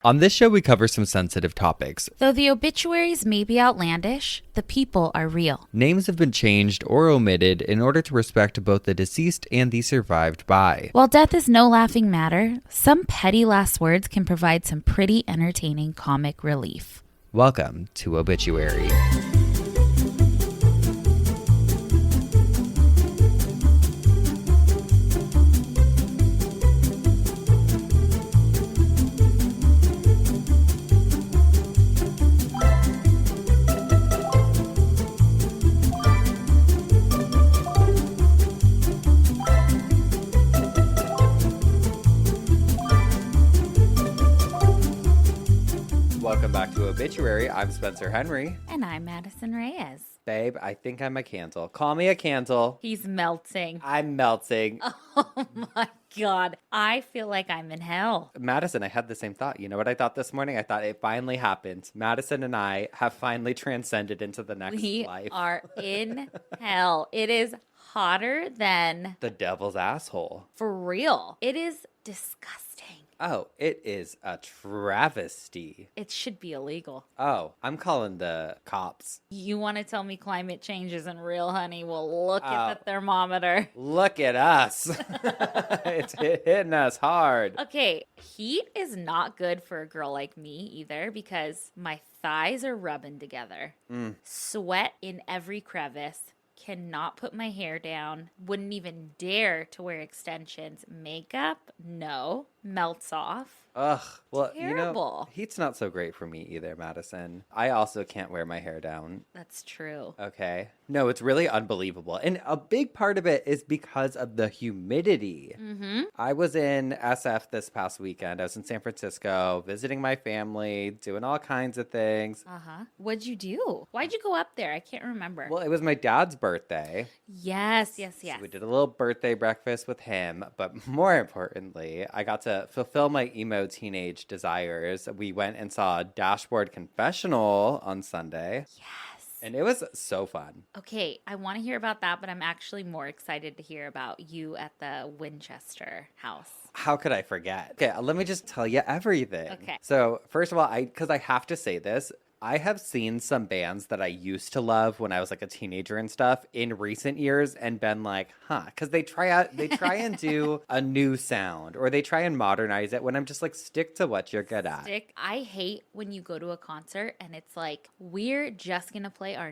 On this show, we cover some sensitive topics. Though the obituaries may be outlandish, the people are real. Names have been changed or omitted in order to respect both the deceased and the survived by. While death is no laughing matter, some petty last words can provide some pretty entertaining comic relief. Welcome to Obituary. Welcome back to Obituary. I'm Spencer Henry. And I'm Madison Reyes. Babe, I think I'm a candle. Call me a candle. He's melting. I'm melting. Oh my God. I feel like I'm in hell. Madison, I had the same thought. You know what I thought this morning? I thought it finally happened. Madison and I have finally transcended into the next life. We are in hell. It is hotter than... the devil's asshole. For real. It is disgusting. Oh, it is a travesty. It should be illegal. Oh, I'm calling the cops. You want to tell me climate change isn't real, honey? Well, look at the thermometer. Look at us. It's hitting us hard. Okay, heat is not good for a girl like me either because my thighs are rubbing together. Sweat in every crevice. Cannot put my hair down. Wouldn't even dare to wear extensions. Makeup? No. Melts off. Ugh. Well, Terrible. Heat's not so great for me either, Madison. I also can't wear my hair down. That's true. Okay. No, it's really unbelievable. And a big part of it is because of the humidity. Mm-hmm. I was in SF this past weekend. I was in San Francisco visiting my family, doing all kinds of things. Uh-huh. What'd you do? Why'd you go up there? I can't remember. Well, it was my dad's birthday. Yes. So we did a little birthday breakfast with him. But more importantly, I got to fulfill my emo teenage desires. We went and saw Dashboard Confessional on Sunday. Yes. And it was so fun. Okay, I want to hear about that, but I'm actually more excited to hear about you at the Winchester house. How could I forget? Okay, let me just tell you everything. Okay. So first of all, because I have to say this, I have seen some bands that I used to love when I was like a teenager and stuff in recent years and been like, because they try and do a new sound or they try and modernize it when I'm just like, stick to what you're good at. I hate when you go to a concert and it's like, we're just going to play our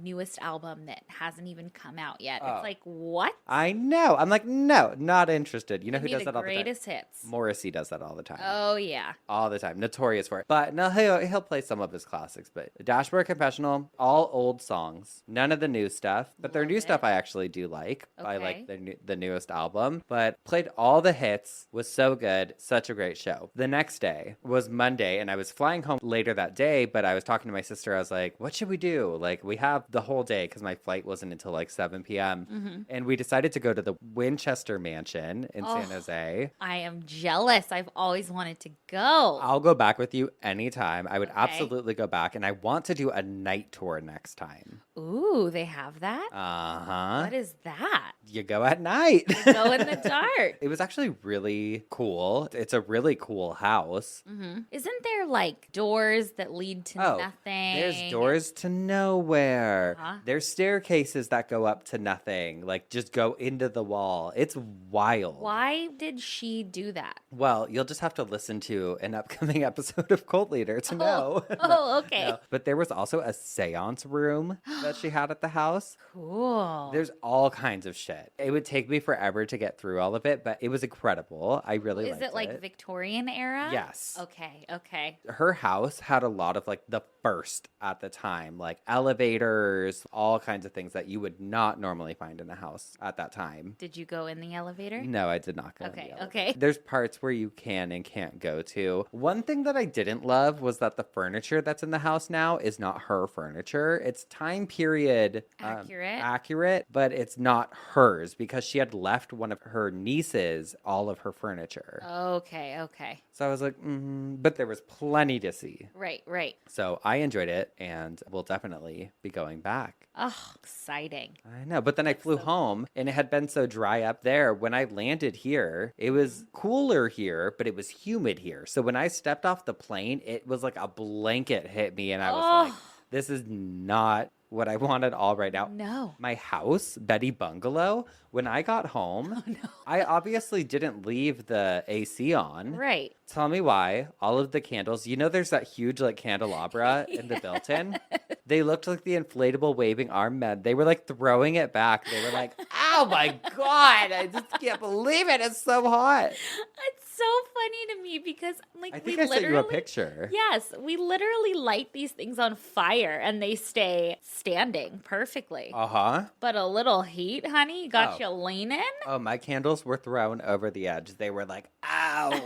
newest album that hasn't even come out yet. It's like, what? I know. I'm like, no, not interested. You know who does that all the time? Greatest hits. Morrissey does that all the time. Oh, yeah. All the time. Notorious for it. But no, he'll play some of his classics. But Dashboard Confessional, all old songs. None of the new stuff. But their new stuff I actually do like. Okay. I like the newest album. But played all the hits. Was so good. Such a great show. The next day was Monday. And I was flying home later that day. But I was talking to my sister. I was like, what should we do? Like, we have the whole day because my flight wasn't until like 7 p.m. Mm-hmm. And we decided to go to the Winchester Mansion in San Jose. I am jealous. I've always wanted to go. I'll go back with you anytime. I would Okay. absolutely go back. And I want to do a night tour next time. Ooh, they have that? Uh-huh. What is that? You go at night. You go in the dark. It was actually really cool. It's a really cool house. Mm-hmm. Isn't there like doors that lead to nothing? There's doors to nowhere. Uh-huh. There's staircases that go up to nothing. Like just go into the wall. It's wild. Why did she do that? Well, you'll just have to listen to an upcoming episode of Cult Leader to know. Oh, okay. No. But there was also a seance room that she had at the house. Cool. There's all kinds of shit. It would take me forever to get through all of it, but it was incredible. I really liked it. Is it like Victorian era? Yes. Okay. Her house had a lot of like the first at the time, like elevators, all kinds of things that you would not normally find in a house at that time. Did you go in the elevator? No, I did not go in the elevator. Okay. There's parts where you can and can't go to. One thing that I didn't love was that the furniture that's in the house now is not her furniture. It's Time period Accurate. but it's not hers because she had left one of her nieces all of her furniture. Okay. So I was like, but there was plenty to see. Right. So I enjoyed it, and we'll definitely be going back. Oh, exciting. I know, but then I flew home, and it had been so dry up there. When I landed here, it was cooler here, but it was humid here. So when I stepped off the plane, it was like a blanket hit me, and I was like, this is not what I want at all right now. No. My house, Betty Bungalow, when I got home, I obviously didn't leave the AC on. Right. Tell me why. All of the candles, there's that huge like candelabra in the built-in. They looked like the inflatable waving arm men. They were like throwing it back. They were like, oh my God, I just can't believe it. It's so hot. It's so funny to me because like I think I sent you a picture. Yes, we literally light these things on fire and they stay standing perfectly. Uh-huh. But a little heat, honey, got you leaning. Oh, my candles were thrown over the edge. They were like, ow,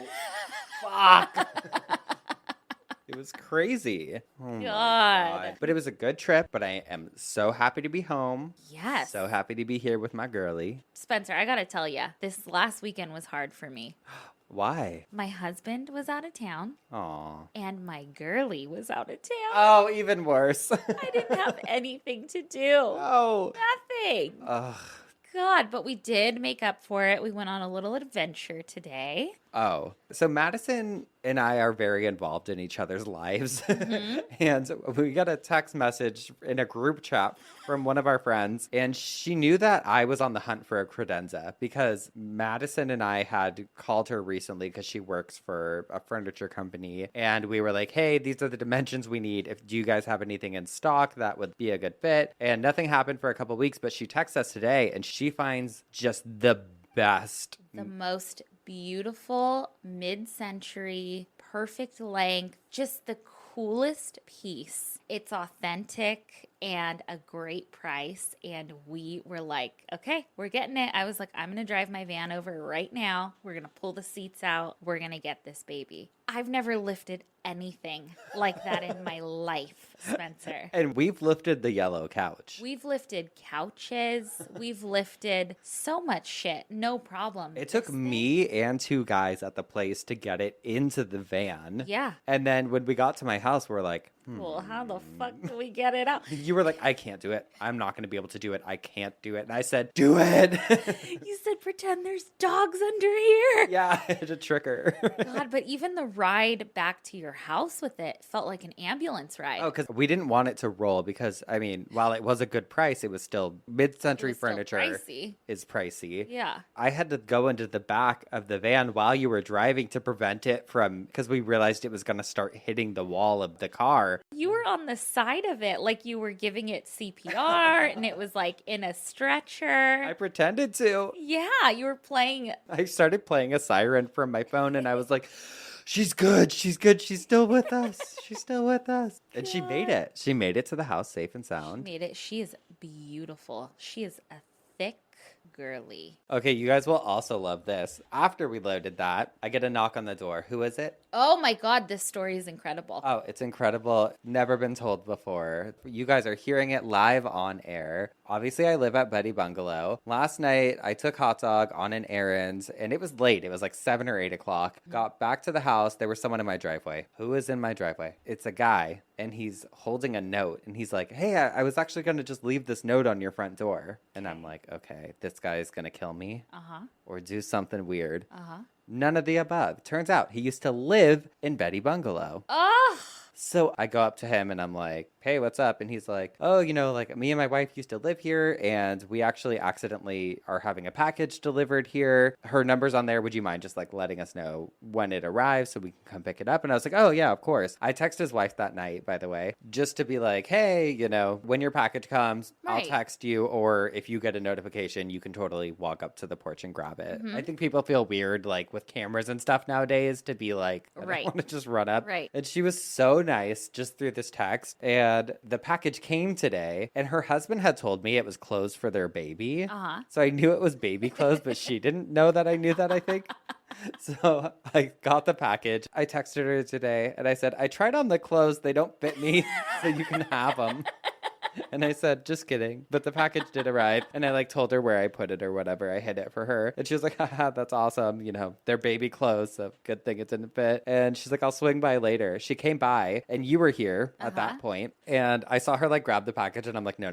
fuck. It was crazy. Oh my God. But it was a good trip, but I am so happy to be home. Yes. So happy to be here with my girlie. Spencer, I got to tell you, this last weekend was hard for me. Why? My husband was out of town. Aw. And my girlie was out of town. Oh, even worse. I didn't have anything to do. Oh. Nothing. Ugh. God, but we did make up for it. We went on a little adventure today. Oh, so Madison and I are very involved in each other's lives. And we got a text message in a group chat from one of our friends, and she knew that I was on the hunt for a credenza because Madison and I had called her recently because she works for a furniture company, and we were like, hey, these are the dimensions we need. Do you guys have anything in stock that would be a good fit? And nothing happened for a couple weeks, but she texts us today, and she finds just the best. The most beautiful, mid-century, perfect length, just the coolest piece. It's authentic and a great price. And we were like, okay, we're getting it. I was like, I'm going to drive my van over right now. We're going to pull the seats out. We're going to get this baby. I've never lifted anything like that in my life, Spencer. And we've lifted the yellow couch. We've lifted couches. We've lifted so much shit. No problem. It took me and two guys at the place to get it into the van. Yeah. And then when we got to my house, we're like, well, how the fuck do we get it out? You were like, I can't do it. I'm not going to be able to do it. I can't do it. And I said, do it. You said, pretend there's dogs under here. Yeah, I had to trick her. God, but even the ride back to your house with it felt like an ambulance ride. Oh, because we didn't want it to roll because, I mean, while it was a good price, it was still mid-century furniture. Pricey. Is pricey. Yeah. I had to go into the back of the van while you were driving to prevent it from, because we realized it was going to start hitting the wall of the car. You were on the side of it like you were giving it CPR and it was like in a stretcher. I pretended to. Yeah, you were playing. I started playing a siren from my phone and I was like, she's good. She's good. She's still with us. She's still with us. And she made it. She made it to the house safe and sound. She made it. She is beautiful. She is a thick girly. Okay, you guys will also love this. After we loaded that, I get a knock on the door. Who is it? Oh my God, this story is incredible. Oh, it's incredible. Never been told before. You guys are hearing it live on air. Obviously, I live at Betty Bungalow. Last night, I took Hot Dog on an errand, and it was late. It was like 7 or 8 o'clock. Got back to the house. There was someone in my driveway. Who is in my driveway? It's a guy, and he's holding a note, and he's like, hey, I was actually going to just leave this note on your front door. And I'm like, okay, this guy is going to kill me or do something weird. None of the above. Turns out he used to live in Betty Bungalow. Oh! So I go up to him and I'm like, hey, what's up? And he's like, oh, like me and my wife used to live here and we actually accidentally are having a package delivered here. Her number's on there. Would you mind just like letting us know when it arrives so we can come pick it up? And I was like, oh yeah, of course. I texted his wife that night, by the way, just to be like, hey, when your package comes, I'll text you. Or if you get a notification, you can totally walk up to the porch and grab it. I think people feel weird like with cameras and stuff nowadays to be like, I don't want to just run up. And she was so nice just through this text. And the package came today and her husband had told me it was clothes for their baby. So I knew it was baby clothes, but she didn't know that I knew that, I think. So I got the package. I texted her today and I said, I tried on the clothes. They don't fit me, so you can have them. And I said, just kidding. But the package did arrive. And I like told her where I put it or whatever. I hid it for her. And she was like, haha, that's awesome. You know, they're baby clothes. So good thing it didn't fit. And she's like, I'll swing by later. She came by and you were here at that point. And I saw her like grab the package and I'm like, no.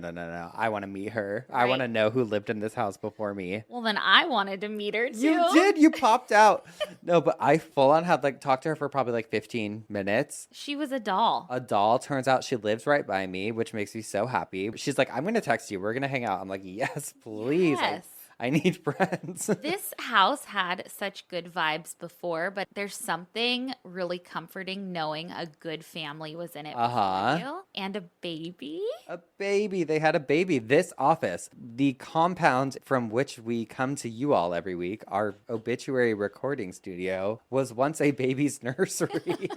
I want to meet her. I want to know who lived in this house before me. Well, then I wanted to meet her too. You did. You popped out. No, but I full on had like talked to her for probably like 15 minutes. She was a doll. A doll. Turns out she lives right by me, which makes me so happy. She's like, I'm going to text you. We're going to hang out. I'm like, yes, please. Yes. I need friends. This house had such good vibes before, but there's something really comforting knowing a good family was in it before you. And a baby. A baby. They had a baby. This office, the compound from which we come to you all every week, our obituary recording studio, was once a baby's nursery.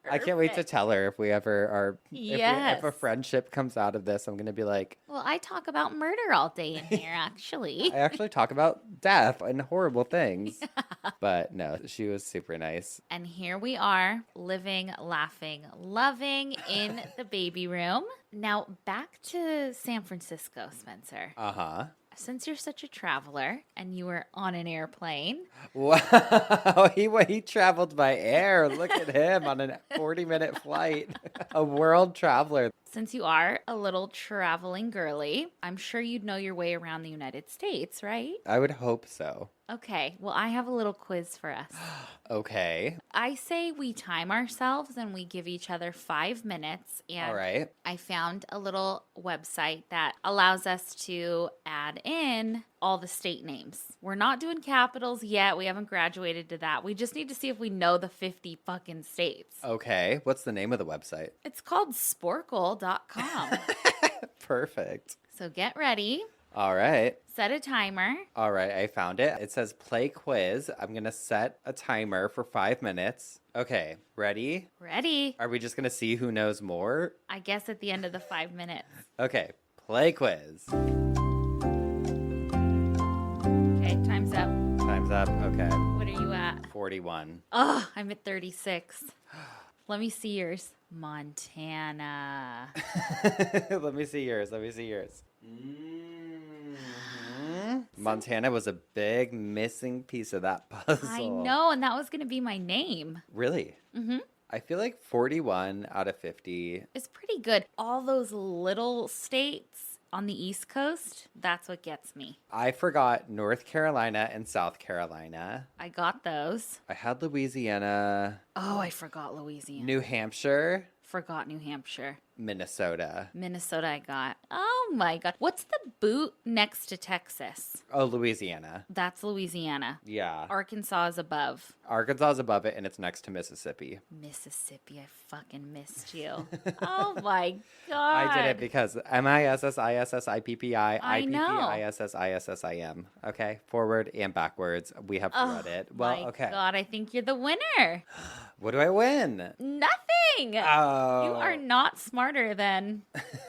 I can't wait to tell her if we ever are, if a friendship comes out of this, I'm going to be like. Well, I talk about murder all day in here, actually. I actually talk about death and horrible things. Yeah. But no, she was super nice. And here we are, living, laughing, loving in the baby room. Now, back to San Francisco, Spencer. Uh-huh. Since you're such a traveler and you were on an airplane. Wow, he traveled by air. Look at him on a 40-minute flight. A world traveler. Since you are a little traveling girly, I'm sure you'd know your way around the United States, right? I would hope so. Okay, well, I have a little quiz for us. Okay. I say we time ourselves and we give each other 5 minutes. And all right. I found a little website that allows us to add in all the state names. We're not doing capitals yet. We haven't graduated to that. We just need to see if we know the 50 fucking states. Okay. What's the name of the website? It's called sporkle.com. Perfect. So get ready. All right. Set a timer. All right, I found it. It says play quiz. I'm going to set a timer for 5 minutes. Okay, ready? Ready. Are we just going to see who knows more? I guess at the end of the 5 minutes. Okay, play quiz. Okay, time's up. Time's up, okay. What are you at? 41. Oh, I'm at 36. Let me see yours. Montana. Let me see yours. Montana was a big missing piece of that puzzle. I know, and that was going to be my name. Really? Mm-hmm. I feel like 41 out of 50. It's pretty good. All those little states on the East Coast, that's what gets me. I forgot North Carolina and South Carolina. I got those. I had Louisiana. Oh, I forgot Louisiana. New Hampshire. Forgot New Hampshire. Minnesota. Minnesota I got. Oh my God. What's the boot next to Texas? Oh, Louisiana. That's Louisiana. Yeah. Arkansas is above. Arkansas is above it, and it's next to Mississippi. Mississippi, I fucking missed you. Oh my God. I did it because MISSISSIPPI, I know. IPPISSISSIM. Okay, forward and backwards. We have read it. Well, my okay. God, I think you're the winner. What do I win? Nothing. Oh. You are not smarter than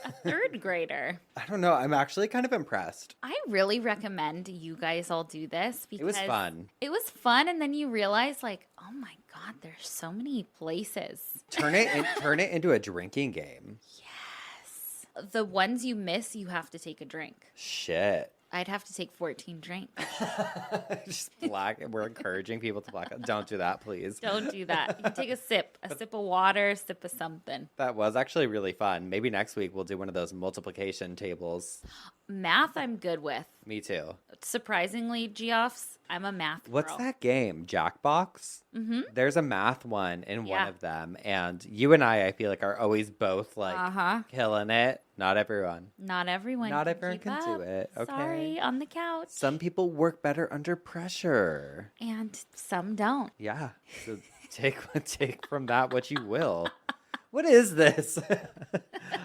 a third grader. I don't know. I'm actually kind of impressed. I really recommend you guys all do this because it was fun. It was fun, and then you realize, like, oh my God, there's so many places. Turn it into a drinking game. Yes. The ones you miss, you have to take a drink. Shit. I'd have to take 14 drinks. Just black. We're encouraging people to black. Don't do that, please. Don't do that. You can take a sip of water, a sip of something. That was actually really fun. Maybe next week we'll do one of those multiplication tables. Math, I'm good with. Me too. Surprisingly, Geoffs, I'm a math girl. What's that game? Jackbox? Mm-hmm. There's a math one in one of them. And you and I feel like, are always both like killing it. Not everyone. Not everyone can do it. Okay. Sorry, on the couch. Some people work better under pressure. And some don't. Yeah. So take from that what you will. What is this?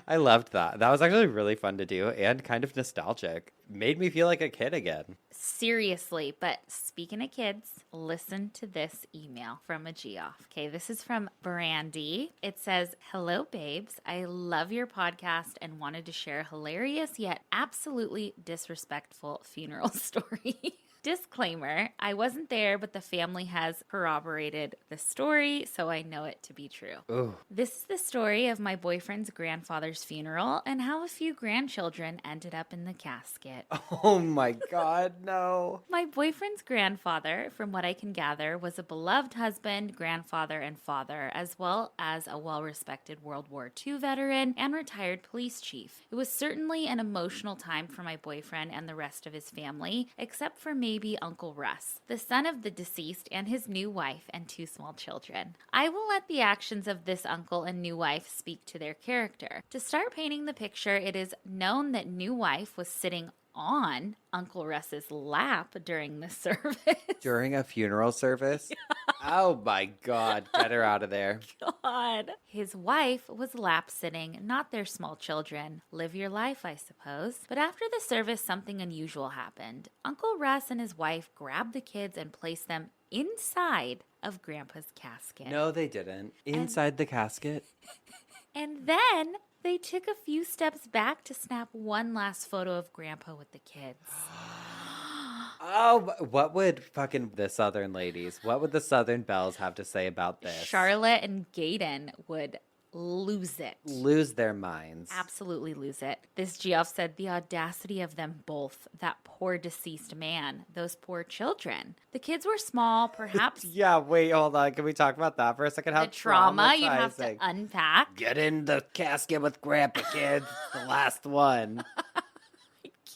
I loved that. That was actually really fun to do and kind of nostalgic. Made me feel like a kid again. Seriously, but speaking of kids, listen to this email from a Geoff. Okay, this is from Brandy. It says, "Hello, babes. I love your podcast and wanted to share a hilarious yet absolutely disrespectful funeral story." Disclaimer, I wasn't there, but the family has corroborated the story, so I know it to be true. Ooh. This is the story of my boyfriend's grandfather's funeral and how a few grandchildren ended up in the casket. Oh my God, no. My boyfriend's grandfather, from what I can gather, was a beloved husband, grandfather, and father, as well as a well-respected World War II veteran and retired police chief. It was certainly an emotional time for my boyfriend and the rest of his family, except for maybe Uncle Russ, the son of the deceased and his new wife and 2 small children. I will let the actions of this uncle and new wife speak to their character. To start painting the picture, it is known that new wife was sitting on Uncle Russ's lap during the service. During a funeral service? Oh my God, get her out of there. God. His wife was lap sitting, not their small children. Live your life, I suppose. But after the service, something unusual happened. Uncle Russ and his wife grabbed the kids and placed them inside of Grandpa's casket. No, they didn't. Inside the casket? And then they took a few steps back to snap one last photo of Grandpa with the kids. Oh, what would fucking the Southern ladies, what would the Southern belles have to say about this? Charlotte and Gaydon would lose it. Lose their minds. Absolutely lose it. This Geoff said the audacity of them both. That poor deceased man. Those poor children. The kids were small, perhaps. Yeah, wait, hold on. Can we talk about that for a second? How The trauma you'd have to traumatizing. unpack. Get in the casket with Grandpa, kids. The last one.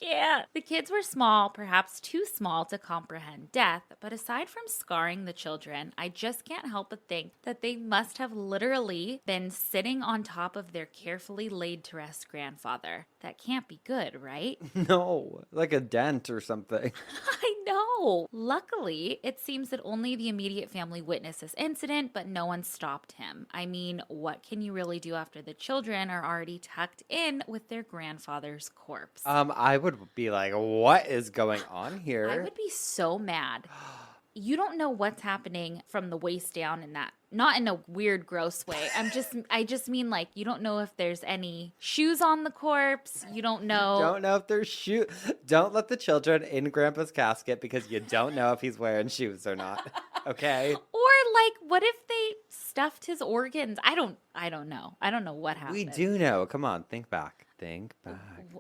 Can't. The kids were small, perhaps too small to comprehend death, but aside from scarring the children, I just can't help but think that they must have literally been sitting on top of their carefully laid to rest grandfather. That can't be good, right? No, like a dent or something. I know. Luckily, it seems that only the immediate family witnessed this incident, but no one stopped him. I mean, what can you really do after the children are already tucked in with their grandfather's corpse? I would be like, what is going on here? I would be so mad. You don't know what's happening from the waist down in that. Not in a weird, gross way. I just mean like you don't know if there's any shoes on the corpse. You don't know. Don't know if there's shoes. Don't let the children in Grandpa's casket because you don't know if he's wearing shoes or not. Okay. Or like, what if they stuffed his organs? I don't know. I don't know what happened. We do know. Come on, think back. Think back.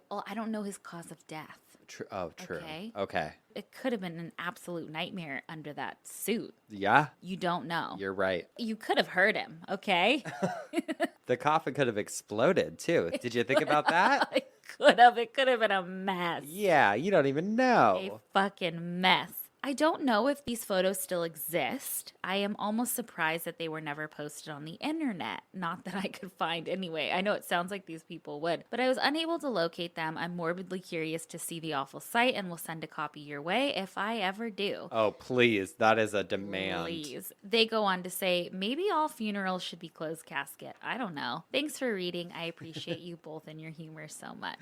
Well, I don't know his cause of death. True. Oh, true. Okay. Okay. It could have been an absolute nightmare under that suit. Yeah. You don't know. You're right. You could have heard him, okay? The coffin could have exploded too. Did you think about that? It could have. It could have been a mess. Yeah, you don't even know. A fucking mess. I don't know if these photos still exist. I am almost surprised that they were never posted on the internet. Not that I could find anyway. I know it sounds like these people would, but I was unable to locate them. I'm morbidly curious to see the awful sight and will send a copy your way if I ever do. Oh, please. That is a demand. Please. They go on to say, maybe all funerals should be closed casket. I don't know. Thanks for reading. I appreciate you both and your humor so much.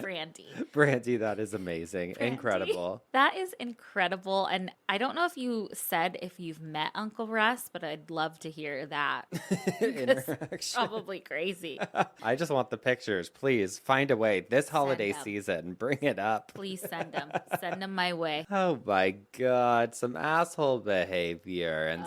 Brandy. Brandy, that is amazing. Brandy. Incredible. That is incredible. And I don't know if you said if you've met Uncle Russ, but I'd love to hear that. Interaction. Probably crazy. I just want the pictures. Please find a way this holiday them. season. Bring it up. Please send them. Send them my way. Oh my God. Some asshole behavior. And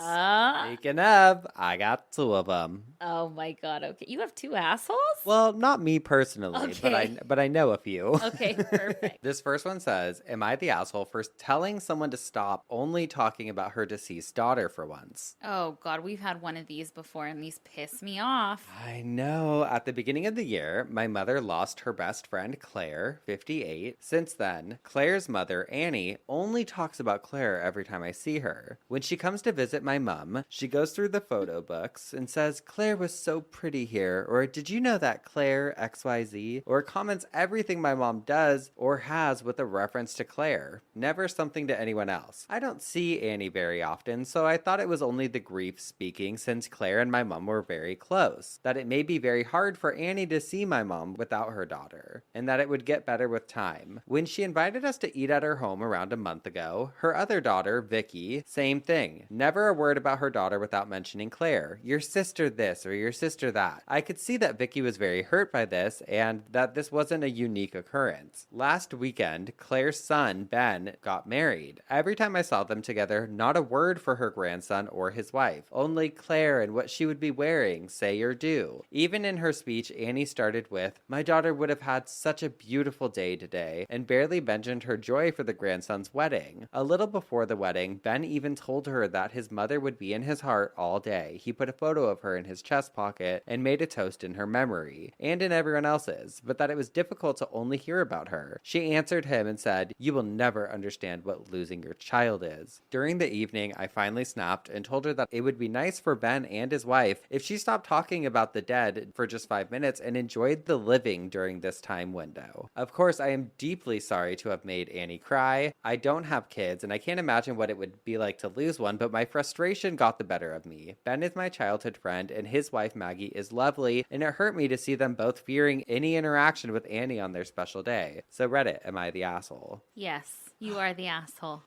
speaking of, I got 2 of them. Oh my God. Okay. You have 2 assholes? Well, not me personally, Okay. but I know a few. Okay, perfect. This first one says, am I the asshole for telling someone to stop only talking about her deceased daughter for once? Oh God, we've had one of these before and these piss me off. I know. At the beginning of the year, my mother lost her best friend, Claire, 58. Since then, Claire's mother, Annie, only talks about Claire every time I see her. When she comes to visit my mom, she goes through the photo books and says, Claire was so pretty here, or did you know that Claire XYZ, or comments everything my mom does or has with a reference to Claire. Never something to anyone else. I don't see Annie very often, so I thought it was only the grief speaking since Claire and my mom were very close. That it may be very hard for Annie to see my mom without her daughter, and that it would get better with time. When she invited us to eat at her home around a month ago, her other daughter, Vicky, same thing. Never a word about her daughter without mentioning Claire. Your sister this or your sister that. I could see that Vicky was very hurt by this and that this wasn't a unique occurrence. Last weekend, Claire's son, Ben, got married. married. Every time I saw them together, not a word for her grandson or his wife. Only Claire and what she would be wearing, say or do. Even in her speech, Annie started with, "My daughter would have had such a beautiful day today," and barely mentioned her joy for the grandson's wedding. A little before the wedding, Ben even told her that his mother would be in his heart all day. He put a photo of her in his chest pocket and made a toast in her memory, and in everyone else's, but that it was difficult to only hear about her. She answered him and said, "You will never understand what losing your child is." During the evening, I finally snapped and told her that it would be nice for Ben and his wife if she stopped talking about the dead for just 5 minutes and enjoyed the living during this time window. Of course, I am deeply sorry to have made Annie cry. I don't have kids, and I can't imagine what it would be like to lose one, but my frustration got the better of me. Ben is my childhood friend, and his wife Maggie is lovely, and it hurt me to see them both fearing any interaction with Annie on their special day. So Reddit, am I the asshole? Yes, you are the asshole.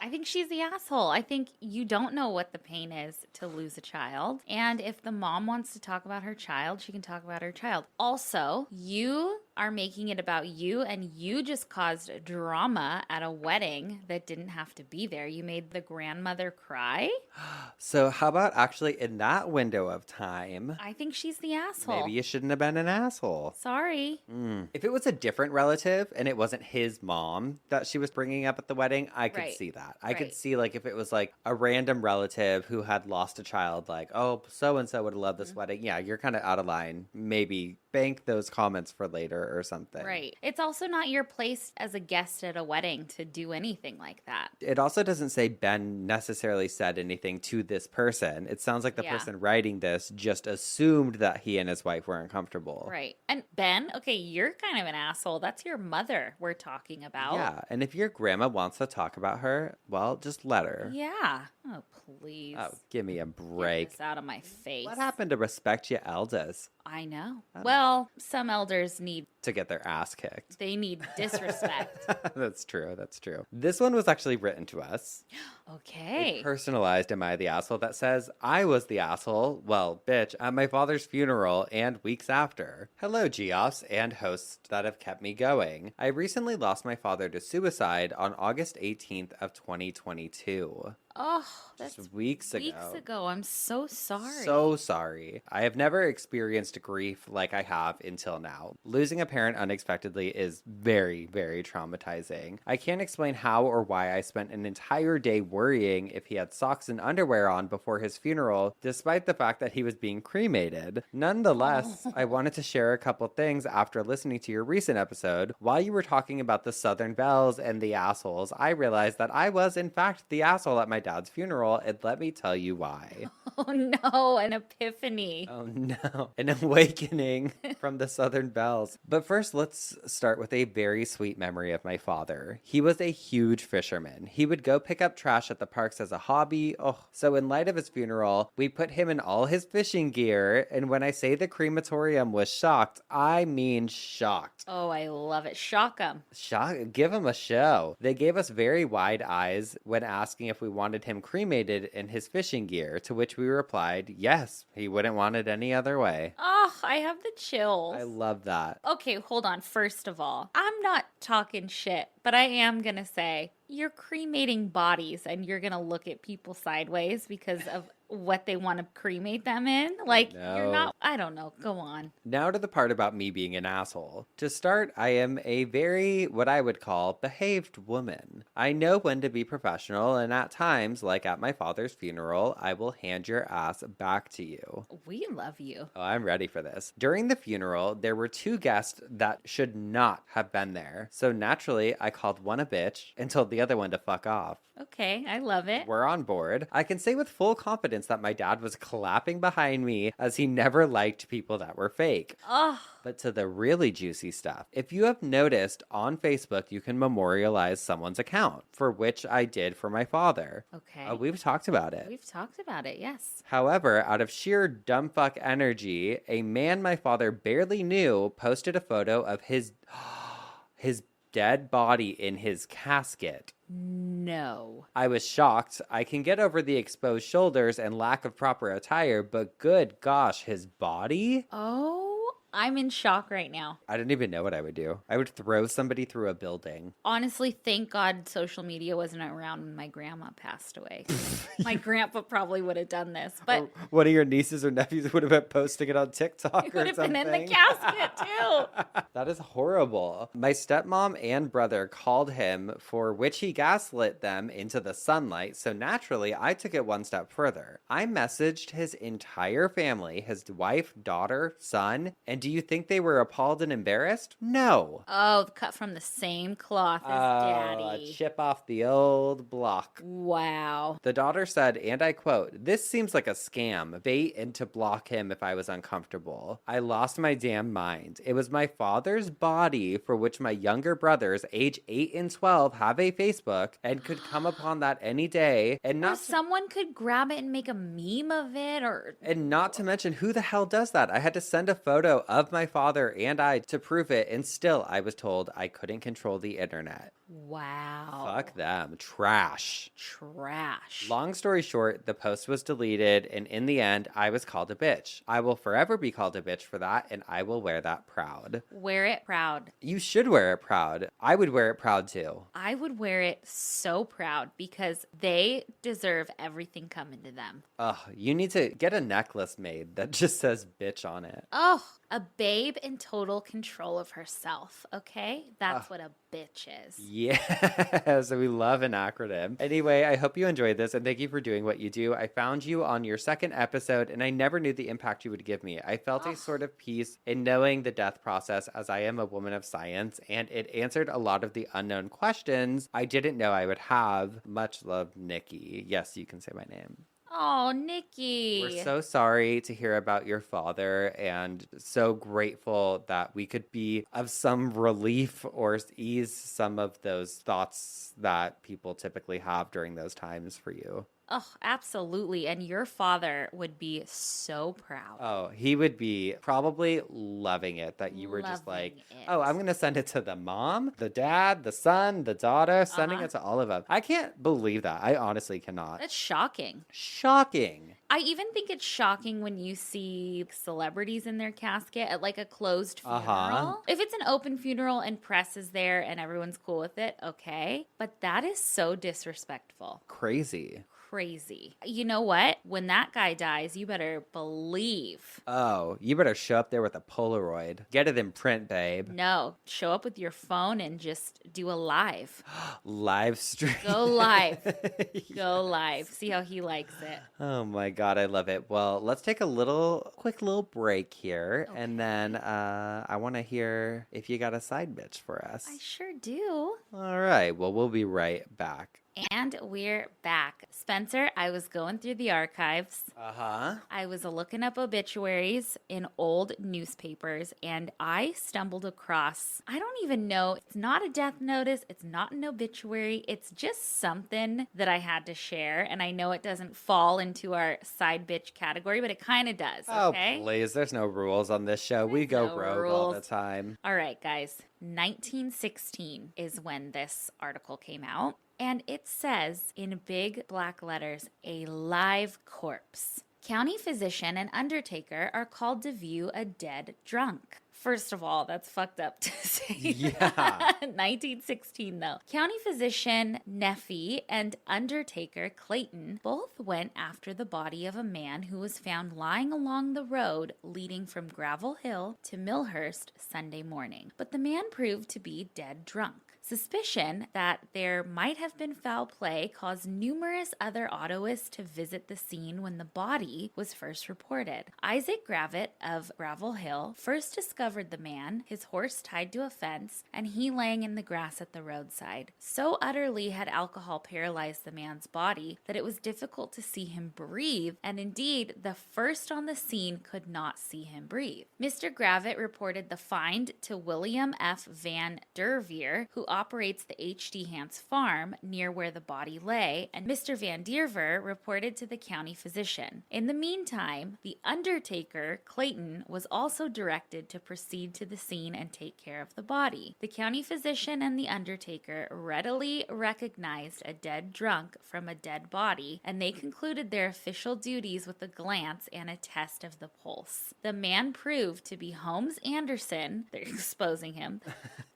I think she's the asshole. I think you don't know what the pain is to lose a child. And if the mom wants to talk about her child, she can talk about her child. Also, you are making it about you, and you just caused drama at a wedding that didn't have to be there. You made the grandmother cry. So how about actually in that window of time, I think she's the asshole. maybe you shouldn't have been an asshole. Sorry. If it was a different relative and it wasn't his mom that she was bringing up at the wedding, I could Right. see that. I could Right. see, like, if it was like a random relative who had lost a child, like, oh, so and so would have loved this wedding. Yeah, you're kind of out of line. Maybe bank those comments for later or something. Right. It's also not your place as a guest at a wedding to do anything like that. It also doesn't say Ben necessarily said anything to this person. It sounds like the Yeah. person writing this just assumed that he and his wife were uncomfortable. Right. And Ben, okay, you're kind of an asshole. That's your mother we're talking about. Yeah, and if your grandma wants to talk about her, well, just let her. Yeah. Oh, please. Oh, give me a Get break. this out of my face. What happened to respect your elders? I know. Well, some elders To get their ass kicked. they need disrespect. That's true. That's true. This one was actually written to us. Okay. A personalized Am I the Asshole that says, I was the asshole, well, bitch, at my father's funeral and weeks after. Hello, Geoffs and hosts that have kept me going. I recently lost my father to suicide on August 18th of 2022. Oh, that's Just weeks ago. weeks ago. I'm so sorry. So sorry. I have never experienced grief like I have until now. Losing a parent unexpectedly is very, very traumatizing. I can't explain how or why I spent an entire day worrying if he had socks and underwear on before his funeral, despite the fact that he was being cremated. Nonetheless, I wanted to share a couple things after listening to your recent episode. While you were talking about the Southern Belles and the assholes, I realized that I was, in fact, the asshole at my dad's funeral, and let me tell you why. Oh no, an epiphany. Oh no, an awakening from the Southern Belles. But first, let's start with a very sweet memory of my father. He was a huge fisherman. He would go pick up trash at the parks as a hobby. Oh, so in light of his funeral, we put him in all his fishing gear, and when I say the crematorium was shocked, I mean shocked. Oh, I love it. Shock 'em. Give him a show. They gave us very wide eyes when asking if we wanted him cremated in his fishing gear, to which we replied, yes, he wouldn't want it any other way. Oh, I have the chills. I love that. Okay, hold on. First of all, I'm not talking shit, but I am going to say you're cremating bodies and you're going to look at people sideways because of what they want to cremate them in. Like, you're No. not, I don't know. Go on. Now to the part about me being an asshole. To start, I am a very, what I would call, behaved woman. I know when to be professional, and at times, like at my father's funeral, I will hand your ass back to you. We love you. Oh, I'm ready for this. During the funeral, there were 2 guests that should not have been there. So naturally, I called one a bitch and told the other one to fuck off. Okay, I love it. We're on board. I can say with full confidence that my dad was clapping behind me, as he never liked people that were fake. Oh, But to the really juicy stuff. If you have noticed, on Facebook, you can memorialize someone's account, for which I did for my father. okay. We've talked about it. We've talked about it, yes. However, out of sheer dumbfuck energy, a man my father barely knew posted a photo of his dead body in his casket. No. I was shocked. I can get over the exposed shoulders and lack of proper attire, but good gosh, his body? Oh I'm in shock right now. I didn't even know what I would do. I would throw somebody through a building. Honestly, thank God social media wasn't around when my grandma passed away. My grandpa probably would have done this, but one of your nieces or nephews would have been posting it on TikTok it or would have something. been in the casket too. That is horrible. My stepmom and brother called him, for which he gaslit them into the sunlight. So naturally, I took it one step further. I messaged his entire family, his wife, daughter, son, and do you think they were appalled and embarrassed? No. Oh, cut from the same cloth as Daddy. A chip off the old block. Wow. The daughter said, and I quote, "This seems like a scam, bait and to block him if I was uncomfortable. I lost my damn mind. It was my father's body for which my younger brothers, age 8 and 12, have a Facebook and could come upon that any day. And Or not someone could grab it and make a meme of it, or... And not to mention, who the hell does that? I had to send a photo of my father and I to prove it, and still I was told I couldn't control the internet. Wow. Fuck them. Trash. Trash. Long story short, the post was deleted, and in the end, I was called a bitch. I will forever be called a bitch for that, and I will wear that proud. Wear it proud. You should wear it proud. I would wear it proud too. I would wear it so proud because they deserve everything coming to them. Ugh, you need to get a necklace made that just says bitch on it. Oh, a babe in total control of herself, okay? That's what a bitch is. Yeah, so we love an acronym. Anyway, I hope you enjoyed this and thank you for doing what you do. I found you on your second episode and I never knew the impact you would give me. I felt a sort of peace in knowing the death process as I am a woman of science, and it answered a lot of the unknown questions I didn't know I would have. Much love, Nikki. Yes, you can say my name. Oh, Nikki. We're so sorry to hear about your father and so grateful that we could be of some relief or ease some of those thoughts that people typically have during those times for you. Oh, absolutely. And your father would be so proud. Oh, he would be probably loving it that you were just like, oh, I'm going to send it to the mom, the dad, the son, the daughter, sending it to all of them. I can't believe that. I honestly cannot. That's shocking. Shocking. I even think it's shocking when you see celebrities in their casket at like a closed funeral. If it's an open funeral and press is there and everyone's cool with it, okay. But that is so disrespectful. Crazy. You know what? When that guy dies, you better believe. Oh, you better show up there with a Polaroid. Get it in print, babe. No, show up with your phone and just do a live. Live stream. Go live. Go live. See how he likes it. Oh my God, I love it. Well, let's take a quick little break here. Okay. And then I want to hear if you got a side bitch for us. I sure do. All right. Well, we'll be right back. And we're back. Spencer, I was going through the archives. Uh-huh. I was looking up obituaries in old newspapers, and I stumbled across, I don't even know, it's not a death notice, it's not an obituary, it's just something that I had to share, and I know it doesn't fall into our side bitch category, but it kind of does, okay? Oh, please, there's no rules on this show. We go rogue all the time. All right, guys. 1916 is when this article came out. And it says in big black letters, a live corpse. County physician and undertaker are called to view a dead drunk. First of all, that's fucked up to say. Yeah. 1916, though. County physician Neffy and undertaker Clayton both went after the body of a man who was found lying along the road leading from Gravel Hill to Millhurst Sunday morning. But the man proved to be dead drunk. Suspicion that there might have been foul play caused numerous other Ottawists to visit the scene when the body was first reported. Isaac Gravitt of Gravel Hill first discovered the man, his horse tied to a fence, and he laying in the grass at the roadside. So utterly had alcohol paralyzed the man's body that it was difficult to see him breathe, and indeed, the first on the scene could not see him breathe. Mr. Gravitt reported the find to William F. Van Derveer, who operates the H.D. Hans farm near where the body lay, and Mr. Van Dierver reported to the county physician. In the meantime, the undertaker, Clayton, was also directed to proceed to the scene and take care of the body. The county physician and the undertaker readily recognized a dead drunk from a dead body, and they concluded their official duties with a glance and a test of the pulse. The man proved to be Holmes Anderson, they're exposing him,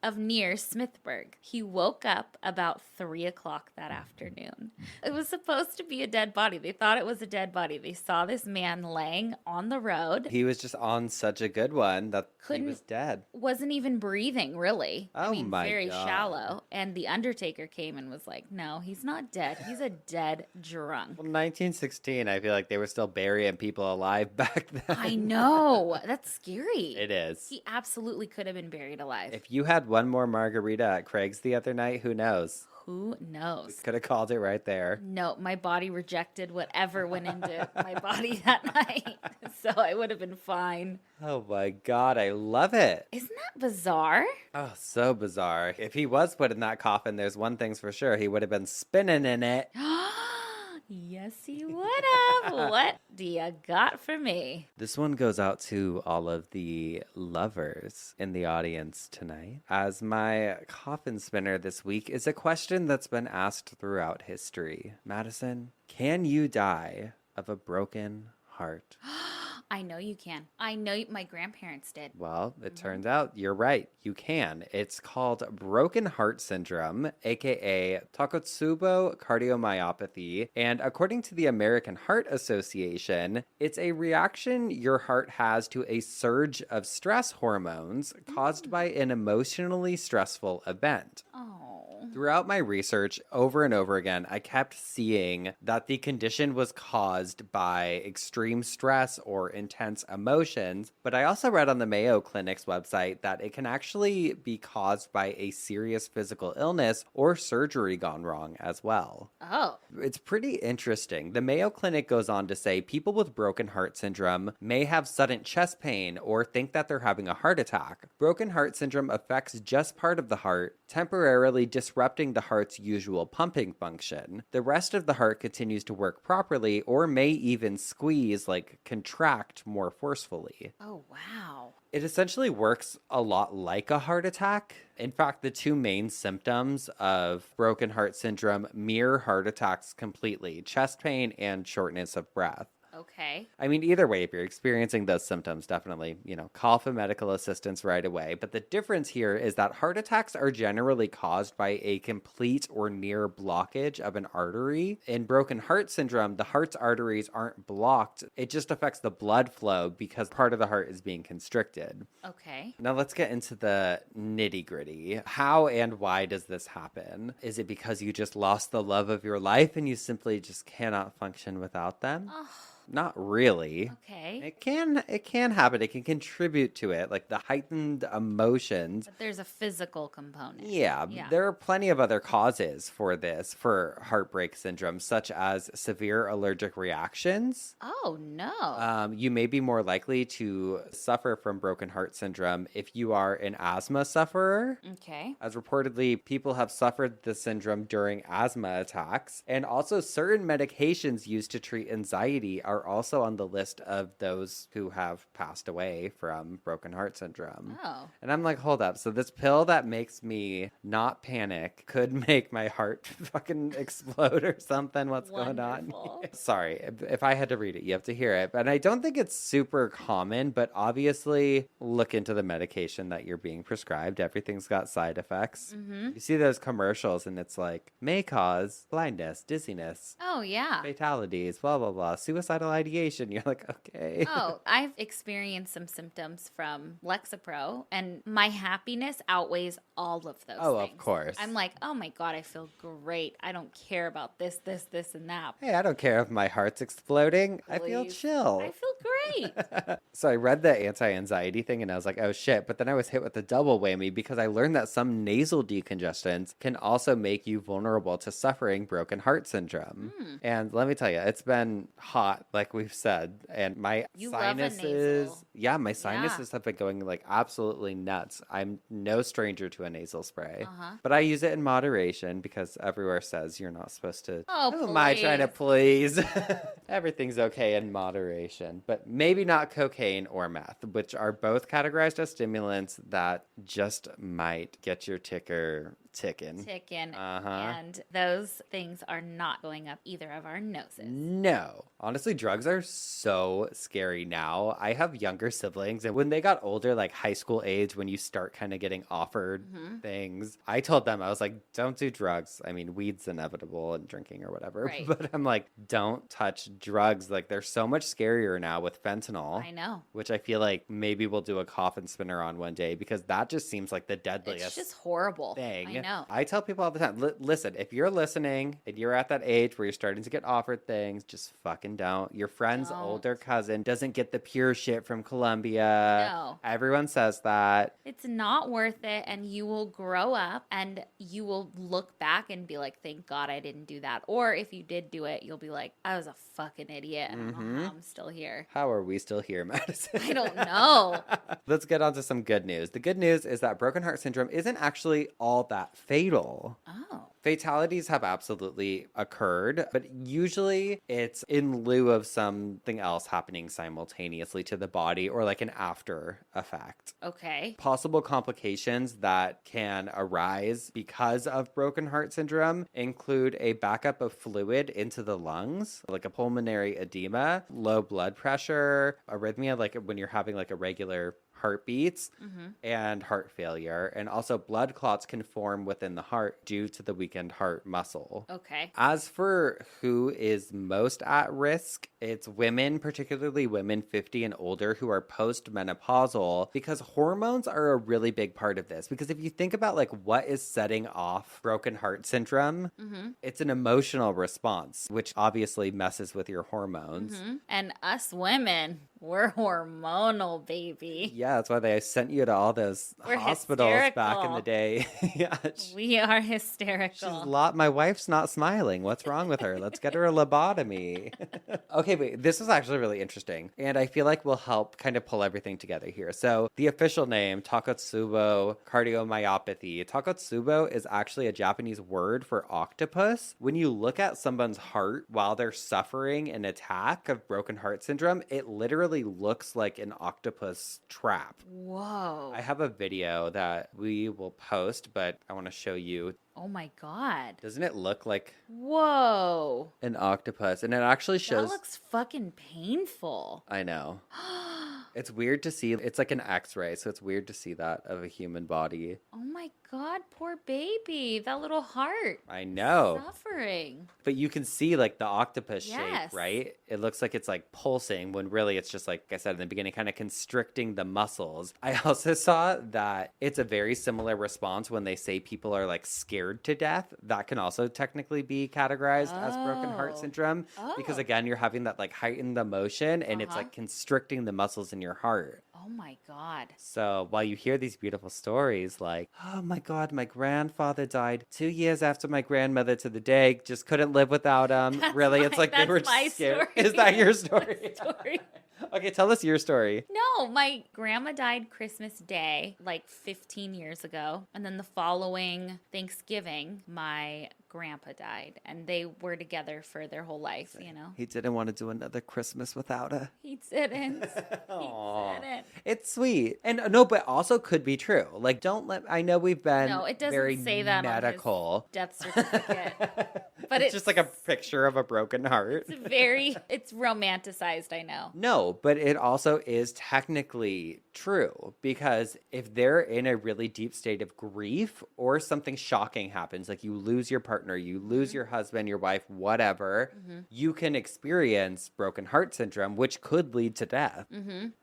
of near Smithburg. He woke up about 3 o'clock that afternoon. It was supposed to be a dead body. They thought it was a dead body. They saw this man laying on the road. He was just on such a good one that he was dead. Wasn't even breathing, really. Oh, my very God. shallow. And the undertaker came and was like, no, he's not dead. He's a dead drunk. Well, 1916, I feel like they were still burying people alive back then. I know. That's scary. It is. He absolutely could have been buried alive. If you had one more margarita at Craig's the other night, who knows? Who knows? Could have called it right there. No, my body rejected whatever went into my body that night. So I would have been fine. Oh my God, I love it. Isn't that bizarre? Oh, so bizarre. If he was put in that coffin, there's one thing's for sure. He would have been spinning in it. Yes, he would have. What do you got for me? This one goes out to all of the lovers in the audience tonight, as my coffin spinner this week is a question that's been asked throughout history. Madison, can you die of a broken heart? I know you can. I know my grandparents did. Well, it turns out you're right. You can. It's called broken heart syndrome, aka Takotsubo cardiomyopathy. And according to the American Heart Association, it's a reaction your heart has to a surge of stress hormones caused by an emotionally stressful event. Oh. Throughout my research, over and over again, I kept seeing that the condition was caused by extreme stress or intense emotions, but I also read on the Mayo Clinic's website that it can actually be caused by a serious physical illness or surgery gone wrong as well. Oh. It's pretty interesting. The Mayo Clinic goes on to say people with broken heart syndrome may have sudden chest pain or think that they're having a heart attack. Broken heart syndrome affects just part of the heart, temporarily disrupting the heart's usual pumping function. The rest of the heart continues to work properly or may even squeeze, like contract more forcefully. Oh, wow. It essentially works a lot like a heart attack. In fact, the two main symptoms of broken heart syndrome mirror heart attacks completely: chest pain and shortness of breath. Okay. I mean, either way, if you're experiencing those symptoms, definitely, call for medical assistance right away. But the difference here is that heart attacks are generally caused by a complete or near blockage of an artery. In broken heart syndrome, the heart's arteries aren't blocked. It just affects the blood flow because part of the heart is being constricted. Okay. Now let's get into the nitty-gritty. How and why does this happen? Is it because you just lost the love of your life and you simply just cannot function without them? Oh. Not really. Okay. It can happen. It can contribute to it, like the heightened emotions. But there's a physical component. Yeah, there are plenty of other causes for this, for heartbreak syndrome, such as severe allergic reactions. Oh, no. You may be more likely to suffer from broken heart syndrome if you are an asthma sufferer. Okay. As reportedly, people have suffered the syndrome during asthma attacks. And also certain medications used to treat anxiety are also on the list of those who have passed away from broken heart syndrome. Oh. And I'm like, hold up. So this pill that makes me not panic could make my heart fucking explode or something. What's going on? Sorry. If I had to read it, you have to hear it. But I don't think it's super common, but obviously look into the medication that you're being prescribed. Everything's got side effects. Mm-hmm. You see those commercials and it's like, may cause blindness, dizziness, Oh, yeah. fatalities, blah, blah, blah, suicidal ideation. You're like, okay. Oh, I've experienced some symptoms from Lexapro, and my happiness outweighs all of those Oh, things. of course. I'm like, oh my God, I feel great. I don't care about this, and that. Hey, I don't care if my heart's exploding. I feel Please. chill. I feel great. So I read the anti-anxiety thing and I was like, oh shit. But then I was hit with the double whammy because I learned that some nasal decongestants can also make you vulnerable to suffering broken heart syndrome. And let me tell you, it's been hot, like we've said. And my You love a nasal. Yeah, my sinuses have been going like absolutely nuts. I'm no stranger to a nasal spray, but I use it in moderation because everywhere says you're not supposed to. Oh, Who am I trying to please. please? Everything's okay in moderation, but maybe not cocaine or meth, which are both categorized as stimulants that just might get your ticker ticking. And those things are not going up either of our noses. No. Honestly, drugs are so scary now. I have younger siblings, and when they got older, like high school age, when you start kind of getting offered things, I told them, I was like, don't do drugs. I mean, weed's inevitable and drinking or whatever. Right. But I'm like, don't touch drugs. Like, they're so much scarier now with fentanyl. I know. Which I feel like maybe we'll do a coffin spinner on one day because that just seems like the deadliest It's just horrible thing. I know. I tell people all the time, listen, if you're listening and you're at that age where you're starting to get offered things, just fucking don't. Your friend's older cousin doesn't get the pure shit from Colombia. No. Everyone says that. It's not worth it, and you will grow up and you will look back and be like, thank God I didn't do that. Or if you did do it, you'll be like, I was a fucking idiot. I don't know how I'm still here. How are we still here, Madison? I don't know. Let's get on to some good news. The good news is that broken heart syndrome isn't actually all that fatal. Oh. Fatalities have absolutely occurred, but usually it's in lieu of something else happening simultaneously to the body or like an after effect. Okay. Possible complications that can arise because of broken heart syndrome include a backup of fluid into the lungs, like a pulmonary edema, low blood pressure, arrhythmia, like when you're having like irregular heartbeats, and heart failure. And also blood clots can form within the heart due to the weakened heart muscle. Okay. As for who is most at risk, it's women, particularly women 50 and older who are postmenopausal, because hormones are a really big part of this. Because if you think about like what is setting off broken heart syndrome, it's an emotional response, which obviously messes with your hormones. And us women, we're hormonal, baby. Yeah, that's why they sent you to all those We're hospitals hysterical. back in the day. Yeah, We are hysterical. my wife's not smiling. What's wrong with her? Let's get her a lobotomy. Okay, wait, this is actually really interesting. And I feel like will help kind of pull everything together here. So the official name, Takotsubo cardiomyopathy. Takotsubo is actually a Japanese word for octopus. When you look at someone's heart while they're suffering an attack of broken heart syndrome, it literally looks like an octopus trap. Whoa. I have a video that we will post, but I want to show you. Oh my God. Doesn't it look like Whoa. an octopus? And it actually shows. That looks fucking painful. I know. It's weird to see. It's like an X-ray, so it's weird to see that of a human body. Oh my God, poor baby. That little heart. I know. Suffering. But you can see like the octopus shape, Yes. right? It looks like it's like pulsing when really it's just like I said in the beginning, kind of constricting the muscles. I also saw that it's a very similar response when they say people are like scared to death. That can also technically be categorized as broken heart Oh. syndrome because again, you're having that like heightened emotion and it's like constricting the muscles in your heart. Oh my God. So while you hear these beautiful stories like, oh my God, my grandfather died 2 years after my grandmother to the day, just couldn't live without him. Really, it's like they were my just scared. story. Is that your story? Story. Okay, tell us your story. No, my grandma died Christmas Day, like 15 years ago. And then the following Thanksgiving, my grandpa died. And they were together for their whole life, you know? He didn't want to do another Christmas without her. He didn't. Aw. He didn't. It's sweet. And no, but also could be true. Like, don't let, I know we've been No, it doesn't very say that medical. on his death certificate. But it's just like a picture of a broken heart. It's romanticized, I know. No, but it also is technically true because if they're in a really deep state of grief or something shocking happens, like you lose your partner, you lose your husband, your wife, whatever, you can experience broken heart syndrome, which could lead to death.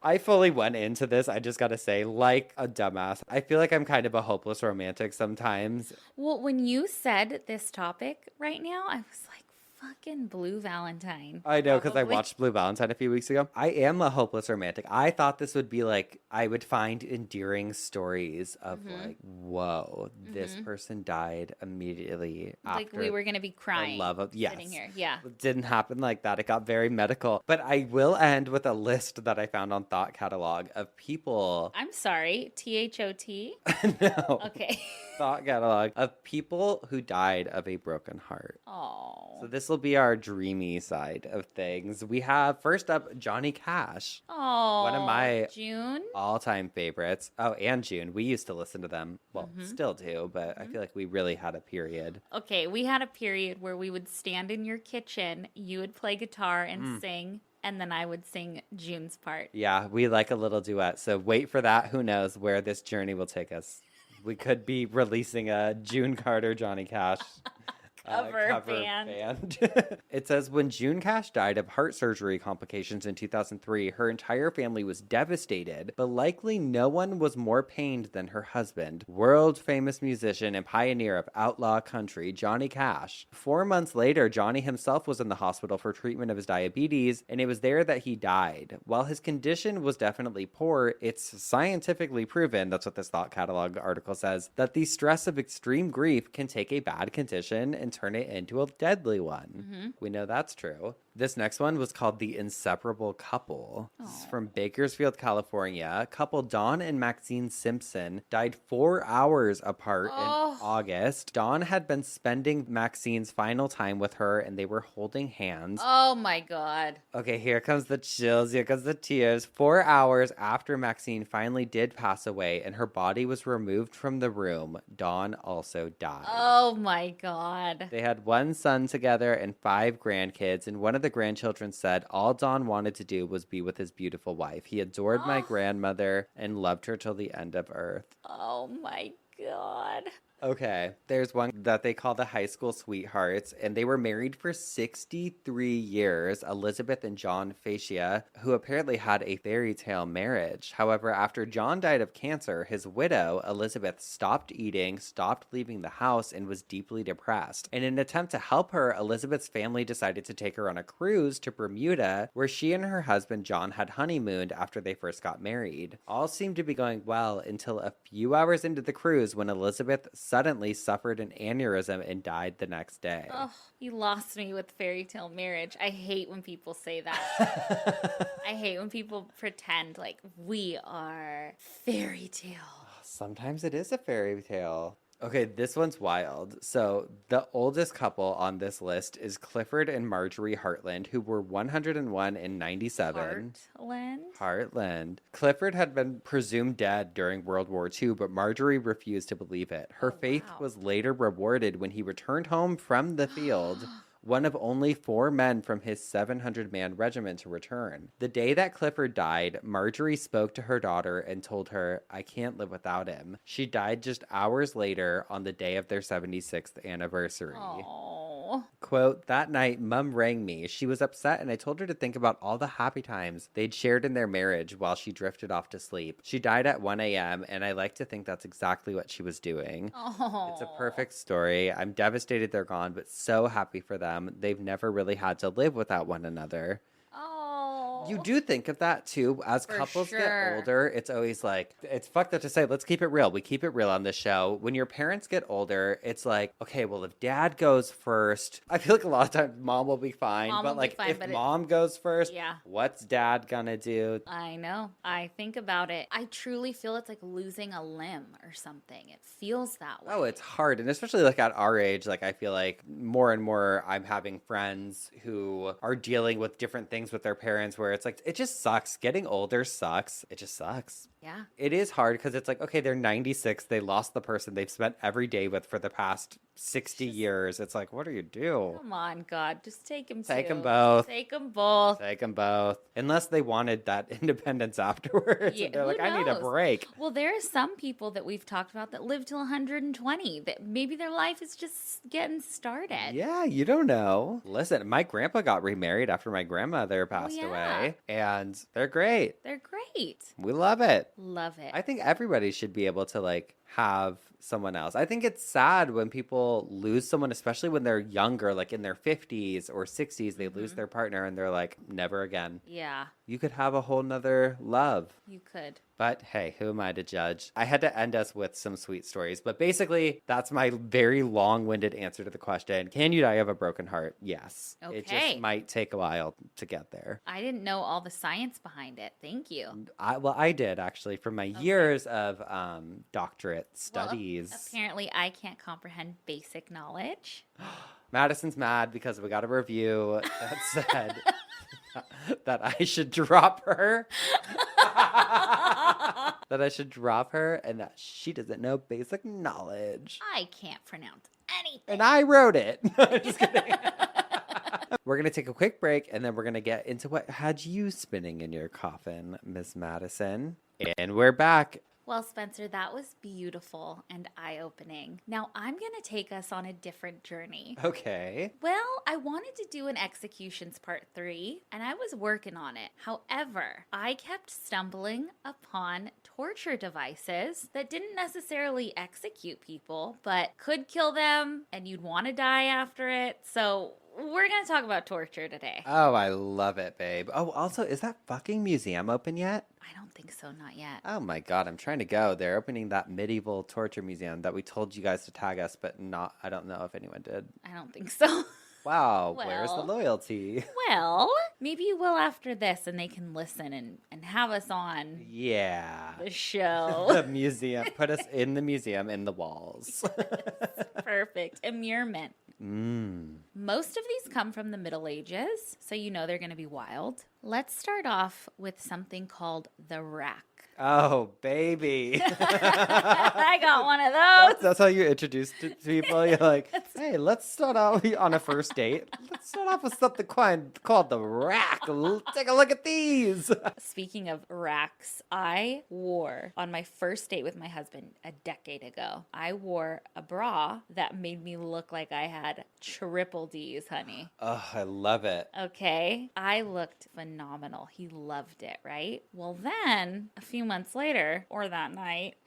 I fully went into this, I just gotta say, like a dumbass. I feel like I'm kind of a hopeless romantic sometimes. Well, when you said this topic right now, I was like, Fucking Blue Valentine. I know, because I Probably. watched Blue Valentine a few weeks ago. I am a hopeless romantic. I thought this would be like, I would find endearing stories of like, whoa, this person died immediately Like after we were going to be crying. love of, yes. Sitting here. Yeah. It didn't happen like that. It got very medical. But I will end with a list that I found on Thought Catalog of people. I'm sorry. THOT? No. Okay. Thought Catalog of people who died of a broken heart. Oh. So this will be our dreamy side of things. We have first up Johnny Cash, Oh. one of my June? all-time favorites. Oh, and June. We used to listen to them. Well, still do, but I feel like we really had a period. Okay, we had a period where we would stand in your kitchen, you would play guitar and sing, and then I would sing June's part. Yeah, we like a little duet. So wait for that. Who knows where this journey will take us. We could be releasing a June Carter, Johnny Cash Cover band. It says, when June Cash died of heart surgery complications in 2003, her entire family was devastated, but likely no one was more pained than her husband, world-famous musician and pioneer of outlaw country, Johnny Cash. 4 months later, Johnny himself was in the hospital for treatment of his diabetes, and it was there that he died. While his condition was definitely poor, it's scientifically proven, that's what this Thought Catalog article says, that the stress of extreme grief can take a bad condition and turn it into a deadly one. We know that's true. This next one was called The Inseparable Couple. This is from Bakersfield, California. Couple Dawn and Maxine Simpson died 4 hours apart in August. Dawn had been spending Maxine's final time with her, and they were holding hands. Oh my God. Okay, here comes the chills. Here comes the tears. 4 hours after Maxine finally did pass away and her body was removed from the room, Dawn also died. Oh my God. They had 1 son together and 5 grandkids, and one of the grandchildren said all Don wanted to do was be with his beautiful wife. He adored my grandmother and loved her till the end of earth. Oh my God. Okay, there's one that they call the high school sweethearts, and they were married for 63 years, Elizabeth and John Fascia, who apparently had a fairy tale marriage. However, after John died of cancer, his widow, Elizabeth, stopped eating, stopped leaving the house, and was deeply depressed. In an attempt to help her, Elizabeth's family decided to take her on a cruise to Bermuda, where she and her husband John had honeymooned after they first got married. All seemed to be going well until a few hours into the cruise when Elizabeth suddenly suffered an aneurysm and died the next day. Oh, you lost me with fairy tale marriage. I hate when people say that. I hate when people pretend like we are fairy tale. Sometimes it is a fairy tale. Okay, this one's wild. So, the oldest couple on this list is Clifford and Marjorie Hartland, who were 101 and 97. Hartland. Clifford had been presumed dead during World War II, but Marjorie refused to believe it. Her faith was later rewarded when he returned home from the field. One of only 4 men from his 700-man regiment to return. The day that Clifford died, Marjorie spoke to her daughter and told her, "I can't live without him." She died just hours later on the day of their 76th anniversary. Oh. Quote, "That night, Mum rang me. She was upset and I told her to think about all the happy times they'd shared in their marriage while she drifted off to sleep. She died at 1 a.m. and I like to think that's exactly what she was doing." Oh. It's a perfect story. I'm devastated they're gone, but so happy for them. They've never really had to live without one another. Oh. You do think of that too. As For couples sure. get older, it's always like, it's fucked up to say, let's keep it real. We keep it real on this show. When your parents get older, it's like, okay, well, if dad goes first, I feel like a lot of times mom will be fine. Mom but will be like, fine, if but mom goes first, Yeah. what's dad gonna do? I know. I think about it. I truly feel it's like losing a limb or something. It feels that way. Oh, it's hard. And especially like at our age, like I feel like more and more I'm having friends who are dealing with different things with their parents where it's like, it just sucks. Getting older sucks. It just sucks. Yeah. It is hard because it's like, okay, they're 96. They lost the person they've spent every day with for the past 60 years. It's like, what do you do? Come on, God. Just take them Take too. them both. Take them both. Take them both. Unless they wanted that independence afterwards. Yeah, And they're who like, I need a knows? break. Well, there are some people that we've talked about that live till 120, that maybe their life is just getting started. Yeah, you don't know. Listen, my grandpa got remarried after my grandmother passed yeah. away. and they're great. They're great. We love it. Love it. I think everybody should be able to like have someone else. I think it's sad when people lose someone, especially when they're younger, like in their 50s or 60s, they lose their partner and they're like, never again. Yeah, You could have a whole nother love. you could. But hey, who am I to judge? I had to end us with some sweet stories. But basically, that's my very long-winded answer to the question. Can you die of a broken heart? Yes. It Okay. just might take a while to get there. I didn't know all the science behind it. Thank you. I did actually from my years of doctorate studies. Well, apparently, I can't comprehend basic knowledge. Madison's mad because we got a review that said that I should drop her. That I should drop her and that she doesn't know basic knowledge. I can't pronounce anything. And I wrote it. Just kidding. We're going to take a quick break and then we're going to get into what had you spinning in your coffin, Miss Madison. And we're back. Well, Spencer, that was beautiful and eye-opening. Now, I'm going to take us on a different journey. Okay. Well, I wanted to do an executions part 3, and I was working on it. However, I kept stumbling upon torture devices that didn't necessarily execute people, but could kill them, and you'd want to die after it. So we're going to talk about torture today. Oh, I love it, babe. Oh, also, is that fucking museum open yet? I don't think so, not yet. Oh my God, I'm trying to go. They're opening that medieval torture museum that we told you guys to tag us, but I don't know if anyone did. I don't think so. Wow, where's the Well. loyalty? Well, maybe you will after this, and they can listen and have us on Yeah. the show. The museum. Put us in the museum in the walls. Perfect. Immurement. Mm. Most of these come from the Middle Ages, so you know they're going to be wild. Let's start off with something called the rack. Oh, baby. I got one of those. That's how you introduce to people. You're like, hey, let's start off on a first date. Let's start off with something called the rack. Take a look at these. Speaking of racks, I wore on my first date with my husband a decade ago, I wore a bra that made me look like I had triple D's, honey. Oh, I love it. Okay, I looked phenomenal. He loved it, right? Well, then a few months later, or that night,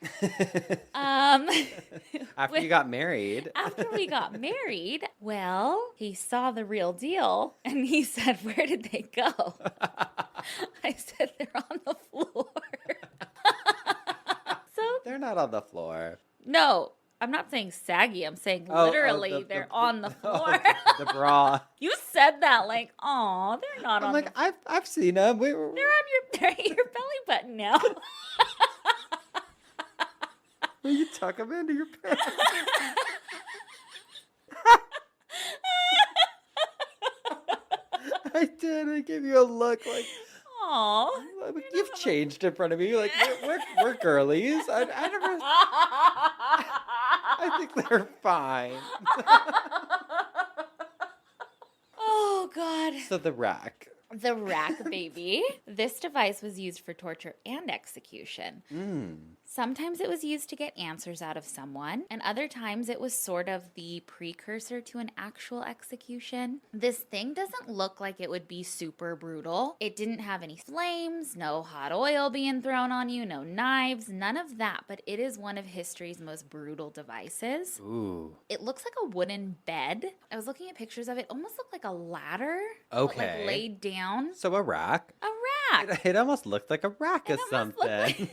After you got married. after we got married, well, he saw the real deal and he said, "Where did they go?" I said, "They're on the floor." So, They're not on the floor. no, I'm not saying saggy. I'm saying literally they're on the floor. The bra. You said that like, "Aw, they're not I'm on like, the I've seen them. They're on they're at your belly button now." Will you tuck them into your pants? I did. I gave you a look like, Aw. you've changed in front of me. Like, we're girlies. I never. I think they're fine. Oh, God. So the rack. The rack, baby. This device was used for torture and execution. Sometimes it was used to get answers out of someone, and other times it was sort of the precursor to an actual execution. This thing doesn't look like it would be super brutal. It didn't have any flames, no hot oil being thrown on you, no knives, none of that, but it is one of history's most brutal devices. Ooh. It looks like a wooden bed. I was looking at pictures of it. Almost looked like a ladder. Okay. But like laid down. So a rack. A rack. It almost looked like a rack of It almost looked something.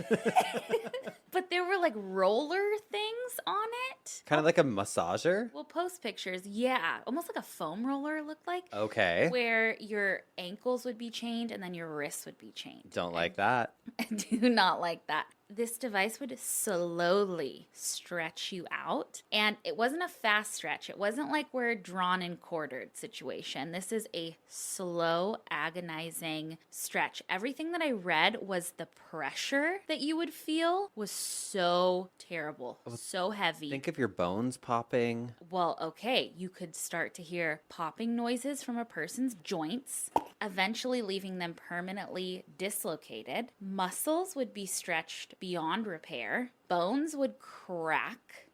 But there were like roller things on it. Kind of like a massager. We'll post pictures. Yeah. Almost like a foam roller, it looked like. Okay. Where your ankles would be chained and then your wrists would be chained. Don't like that. I do not like that. This device would slowly stretch you out. And it wasn't a fast stretch. It wasn't like we're drawn and quartered situation. This is a slow, agonizing stretch. Everything that I read was the pressure that you would feel was so terrible, so heavy. Think of your bones popping. Well, okay, you could start to hear popping noises from a person's joints, eventually leaving them permanently dislocated. Muscles would be stretched beyond repair. Bones would crack.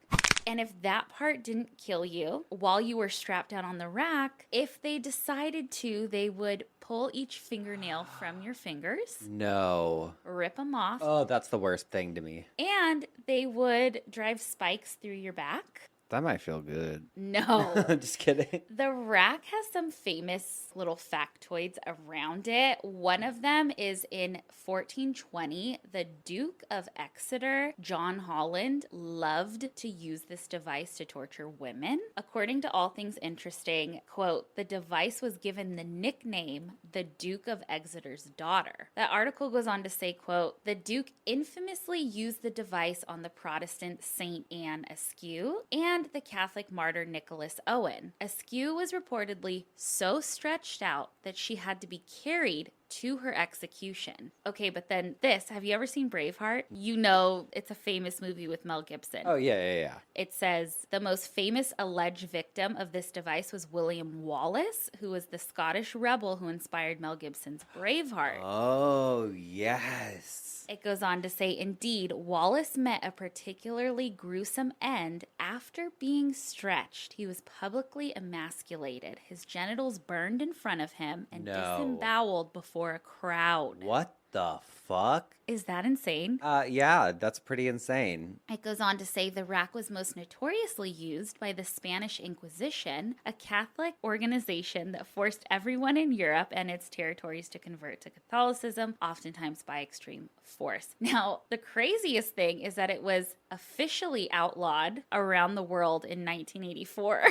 And if that part didn't kill you while you were strapped down on the rack, if they decided to, they would pull each fingernail from your fingers, No. rip them off, Oh, that's the worst thing to me. and they would drive spikes through your back. That might feel good. No. Just kidding. The rack has some famous little factoids around it. One of them is in 1420, the Duke of Exeter, John Holland, loved to use this device to torture women. According to All Things Interesting, quote, the device was given the nickname the Duke of Exeter's daughter. That article goes on to say, quote, the Duke infamously used the device on the Protestant Saint Anne Askew and the Catholic martyr Nicholas Owen. Askew was reportedly so stretched out that she had to be carried to her execution. Okay, but then this, have you ever seen Braveheart? You know, it's a famous movie with Mel Gibson. Oh, yeah. It says the most famous alleged victim of this device was William Wallace, who was the Scottish rebel who inspired Mel Gibson's Braveheart. Oh, yes. It goes on to say, indeed, Wallace met a particularly gruesome end after being stretched. He was publicly emasculated, his genitals burned in front of him, and disemboweled before a crowd. What the fuck? Is that insane? Yeah, that's pretty insane. It goes on to say the rack was most notoriously used by the Spanish Inquisition, a Catholic organization that forced everyone in Europe and its territories to convert to Catholicism, oftentimes by extreme force. Now, the craziest thing is that it was officially outlawed around the world in 1984.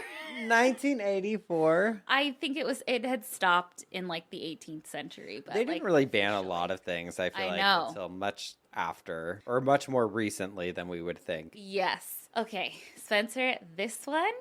1984? I think it had stopped in like the 18th century. But they didn't really ban a lot of things, I feel like, know. until much after, or much more recently than we would think. Yes. Okay, Spencer, this one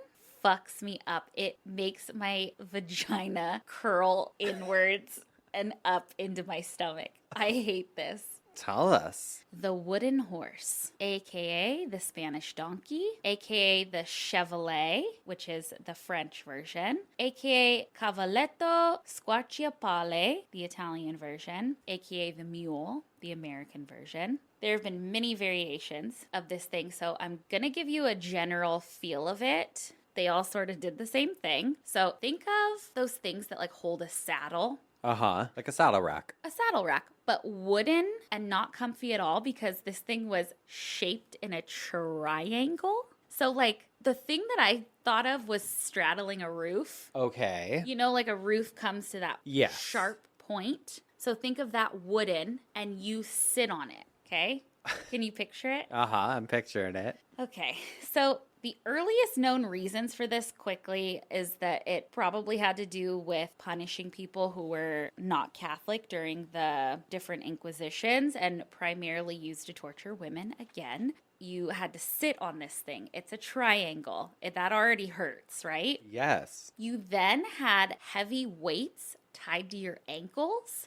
fucks me up. It makes my vagina curl inwards and up into my stomach. I hate this. Tell us. The wooden horse, aka the Spanish donkey, aka the chevalet, which is the French version, aka cavalletto squarciapalle, the Italian version, aka the mule, the American version. There have been many variations of this thing, so I'm gonna give you a general feel of it. They all sort of did the same thing. So think of those things that like hold a saddle. Like a saddle rack. A saddle rack, but wooden and not comfy at all because this thing was shaped in a triangle. So like the thing that I thought of was straddling a roof. Okay. You know, like a roof comes to that Yes. sharp point. So think of that wooden and you sit on it, okay? Can you picture it? I'm picturing it. Okay, so the earliest known reasons for this quickly is that it probably had to do with punishing people who were not Catholic during the different inquisitions and primarily used to torture women. Again, you had to sit on this thing. It's a triangle. That already hurts, right? Yes. You then had heavy weights tied to your ankles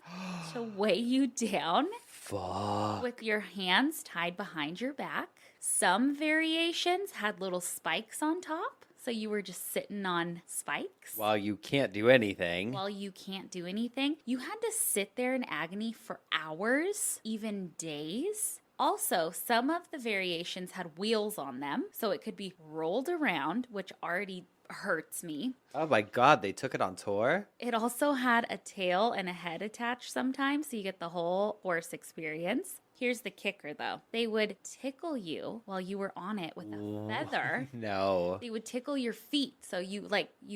to weigh you down. Fuck. With your hands tied behind your back. Some variations had little spikes on top, so you were just sitting on spikes. While you can't do anything. You had to sit there in agony for hours, even days. Also, some of the variations had wheels on them, so it could be rolled around, which already hurts me. Oh my God, they took it on tour? It also had a tail and a head attached sometimes, so you get the whole horse experience. Here's the kicker, though. They would tickle you while you were on it with a feather. No. They would tickle your feet, so you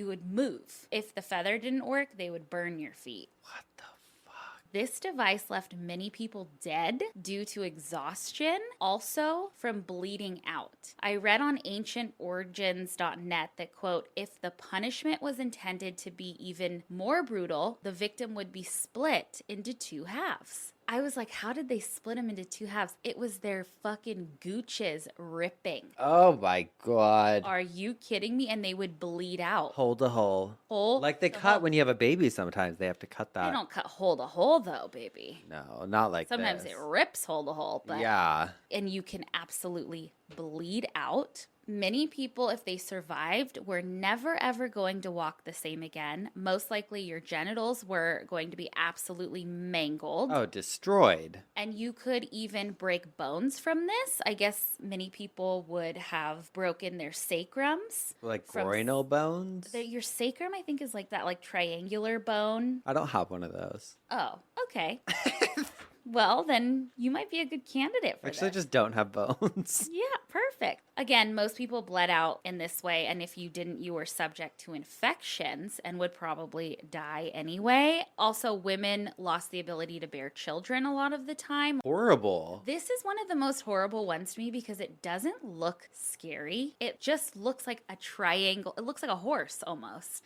would move. If the feather didn't work, they would burn your feet. What the fuck? This device left many people dead due to exhaustion, also from bleeding out. I read on ancientorigins.net that, quote, if the punishment was intended to be even more brutal, the victim would be split into two halves. I was like, how did they split them into two halves? It was their fucking gooches ripping. Oh my God. Are you kidding me? And they would bleed out. Hold the hole. Like they cut when you have a baby sometimes. They have to cut that. They don't cut hole to hole though, baby. No, not like Sometimes this. it rips hole to hole. But yeah. And you can absolutely bleed out. Many people, if they survived, were never ever going to walk the same again. Most likely your genitals were going to be absolutely mangled. Oh, destroyed. And you could even break bones from this. I guess many people would have broken their sacrums. Like groinal bones? Your sacrum, I think, is like that like triangular bone. I don't have one of those. Oh, okay. Well, then you might be a good candidate for Actually, this. just don't have bones. Yeah, perfect. Again, most people bled out in this way, and if you didn't, you were subject to infections and would probably die anyway. Also, women lost the ability to bear children a lot of the time. Horrible. This is one of the most horrible ones to me because it doesn't look scary. It just looks like a triangle. It looks like a horse almost.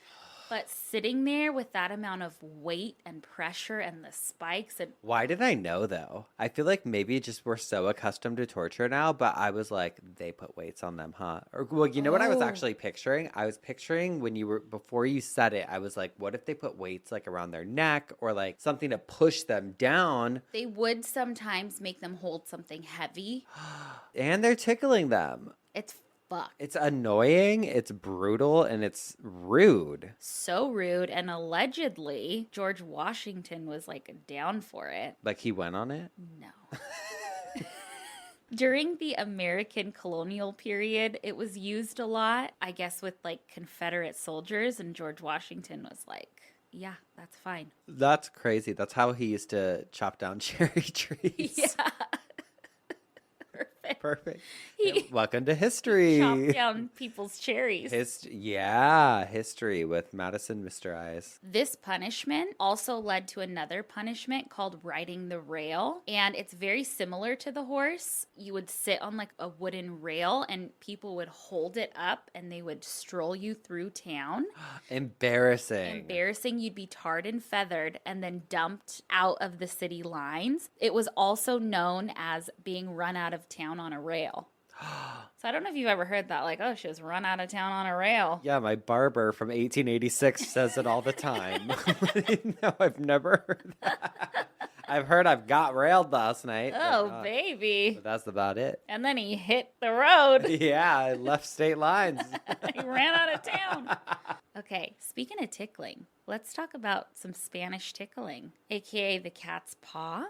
But sitting there with that amount of weight and pressure and the spikes and Why did I know though? I feel like maybe just we're so accustomed to torture now, but I was like, they put weights on them, huh? Or well, you know what I was actually picturing? I was picturing when you were before you said it, I was like, what if they put weights like around their neck or like something to push them down? they would sometimes make them hold something heavy. And they're tickling them. It's fucked. It's annoying, it's brutal, and it's rude. So rude. And allegedly, George Washington was like down for it. Like he went on it? No. During the American colonial period, it was used a lot, I guess, with like Confederate soldiers. And George Washington was like, yeah, that's fine. That's crazy. That's how he used to chop down cherry trees. Yeah. Perfect. He Welcome to history. chopped down people's cherries. History with Madison, Mr. Eyes. This punishment also led to another punishment called riding the rail. And it's very similar to the horse. You would sit on like a wooden rail and people would hold it up and they would stroll you through town. Embarrassing. You'd be tarred and feathered and then dumped out of the city lines. It was also known as being run out of town on a rail. So I don't know if you've ever heard that, like, oh, she was run out of town on a rail. Yeah, my barber from 1886 says it all the time. No, I've never heard that. I've heard I've got railed last night. Oh, baby. But that's about it. And then he hit the road. Yeah, I left state lines. He ran out of town. Okay, speaking of tickling, let's talk about some Spanish tickling, aka the cat's paw.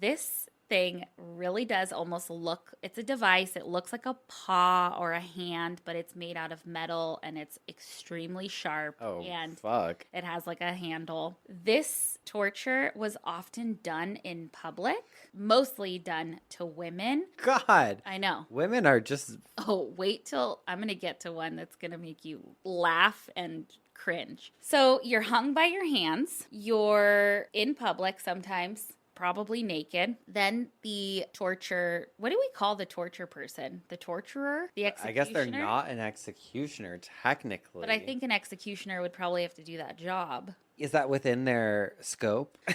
This thing really does almost look, it's a device. It looks like a paw or a hand, but it's made out of metal and it's extremely sharp. Oh, and fuck. it has like a handle. This torture was often done in public, mostly done to women. God. I know. Women are just... Oh, wait till I'm going to get to one that's going to make you laugh and cringe. So you're hung by your hands. You're in public sometimes, probably naked. Then the torture, what do we call the torture person? The torturer? The executioner? I guess they're not an executioner, technically. But I think an executioner would probably have to do that job. Is that within their scope? I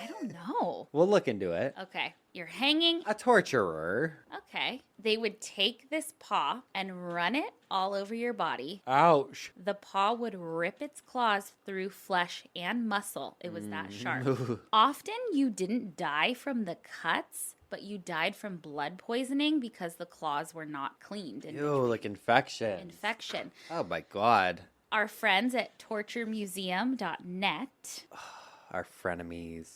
don't know. We'll look into it. Okay. You're hanging. A torturer. Okay. They would take this paw and run it all over your body. Ouch. The paw would rip its claws through flesh and muscle. It was that sharp. Often you didn't die from the cuts, but you died from blood poisoning because the claws were not cleaned. Ew, like infection. Infection. Oh my God. Our friends at torturemuseum.net, Our frenemies.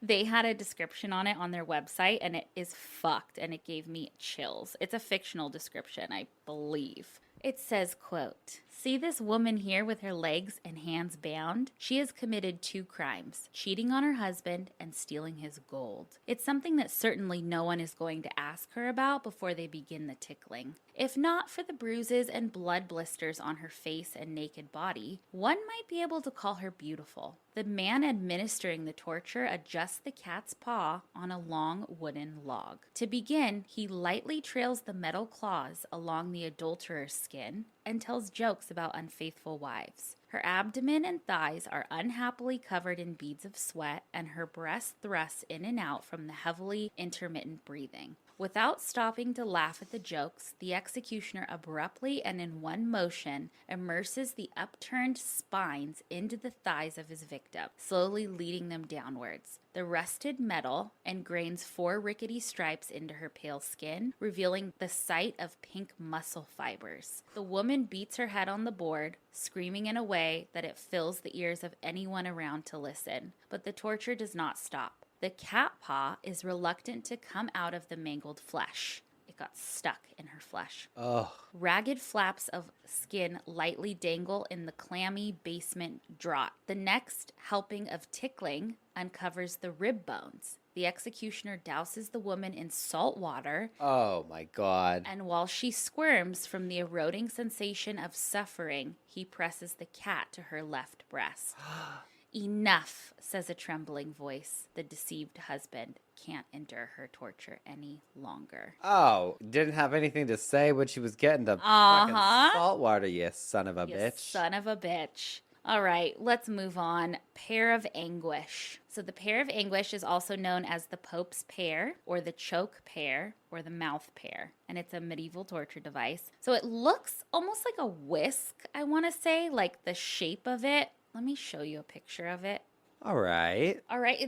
they had a description on it on their website, and it is fucked, and it gave me chills. It's a fictional description, I believe. It says, quote, "See this woman here with her legs and hands bound? She has committed 2 crimes, cheating on her husband and stealing his gold. It's something that certainly no one is going to ask her about before they begin the tickling. If not for the bruises and blood blisters on her face and naked body, one might be able to call her beautiful. The man administering the torture adjusts the cat's paw on a long wooden log. To begin, he lightly trails the metal claws along the adulterer's skin and tells jokes about unfaithful wives. Her abdomen and thighs are unhappily covered in beads of sweat, and her breast thrusts in and out from the heavily intermittent breathing. Without stopping to laugh at the jokes, the executioner abruptly and in one motion immerses the upturned spines into the thighs of his victim, slowly leading them downwards. The rusted metal engrains 4 rickety stripes into her pale skin, revealing the sight of pink muscle fibers. The woman beats her head on the board, screaming in a way that it fills the ears of anyone around to listen. But the torture does not stop. The cat paw is reluctant to come out of the mangled flesh. It got stuck in her flesh. Oh. Ragged flaps of skin lightly dangle in the clammy basement draught. The next helping of tickling uncovers the rib bones. The executioner douses the woman in salt water. Oh my God. And while she squirms from the eroding sensation of suffering, he presses the cat to her left breast. Enough, says a trembling voice. The deceived husband can't endure her torture any longer. Oh, didn't have anything to say when she was getting the fucking salt water, you son of a bitch. Son of a bitch. All right, let's move on. Pear of anguish. So the pear of anguish is also known as the Pope's pear, or the choke pear, or the mouth pear. And it's a medieval torture device. So it looks almost like a whisk, I want to say, like the shape of it. Let me show you a picture of it. All right.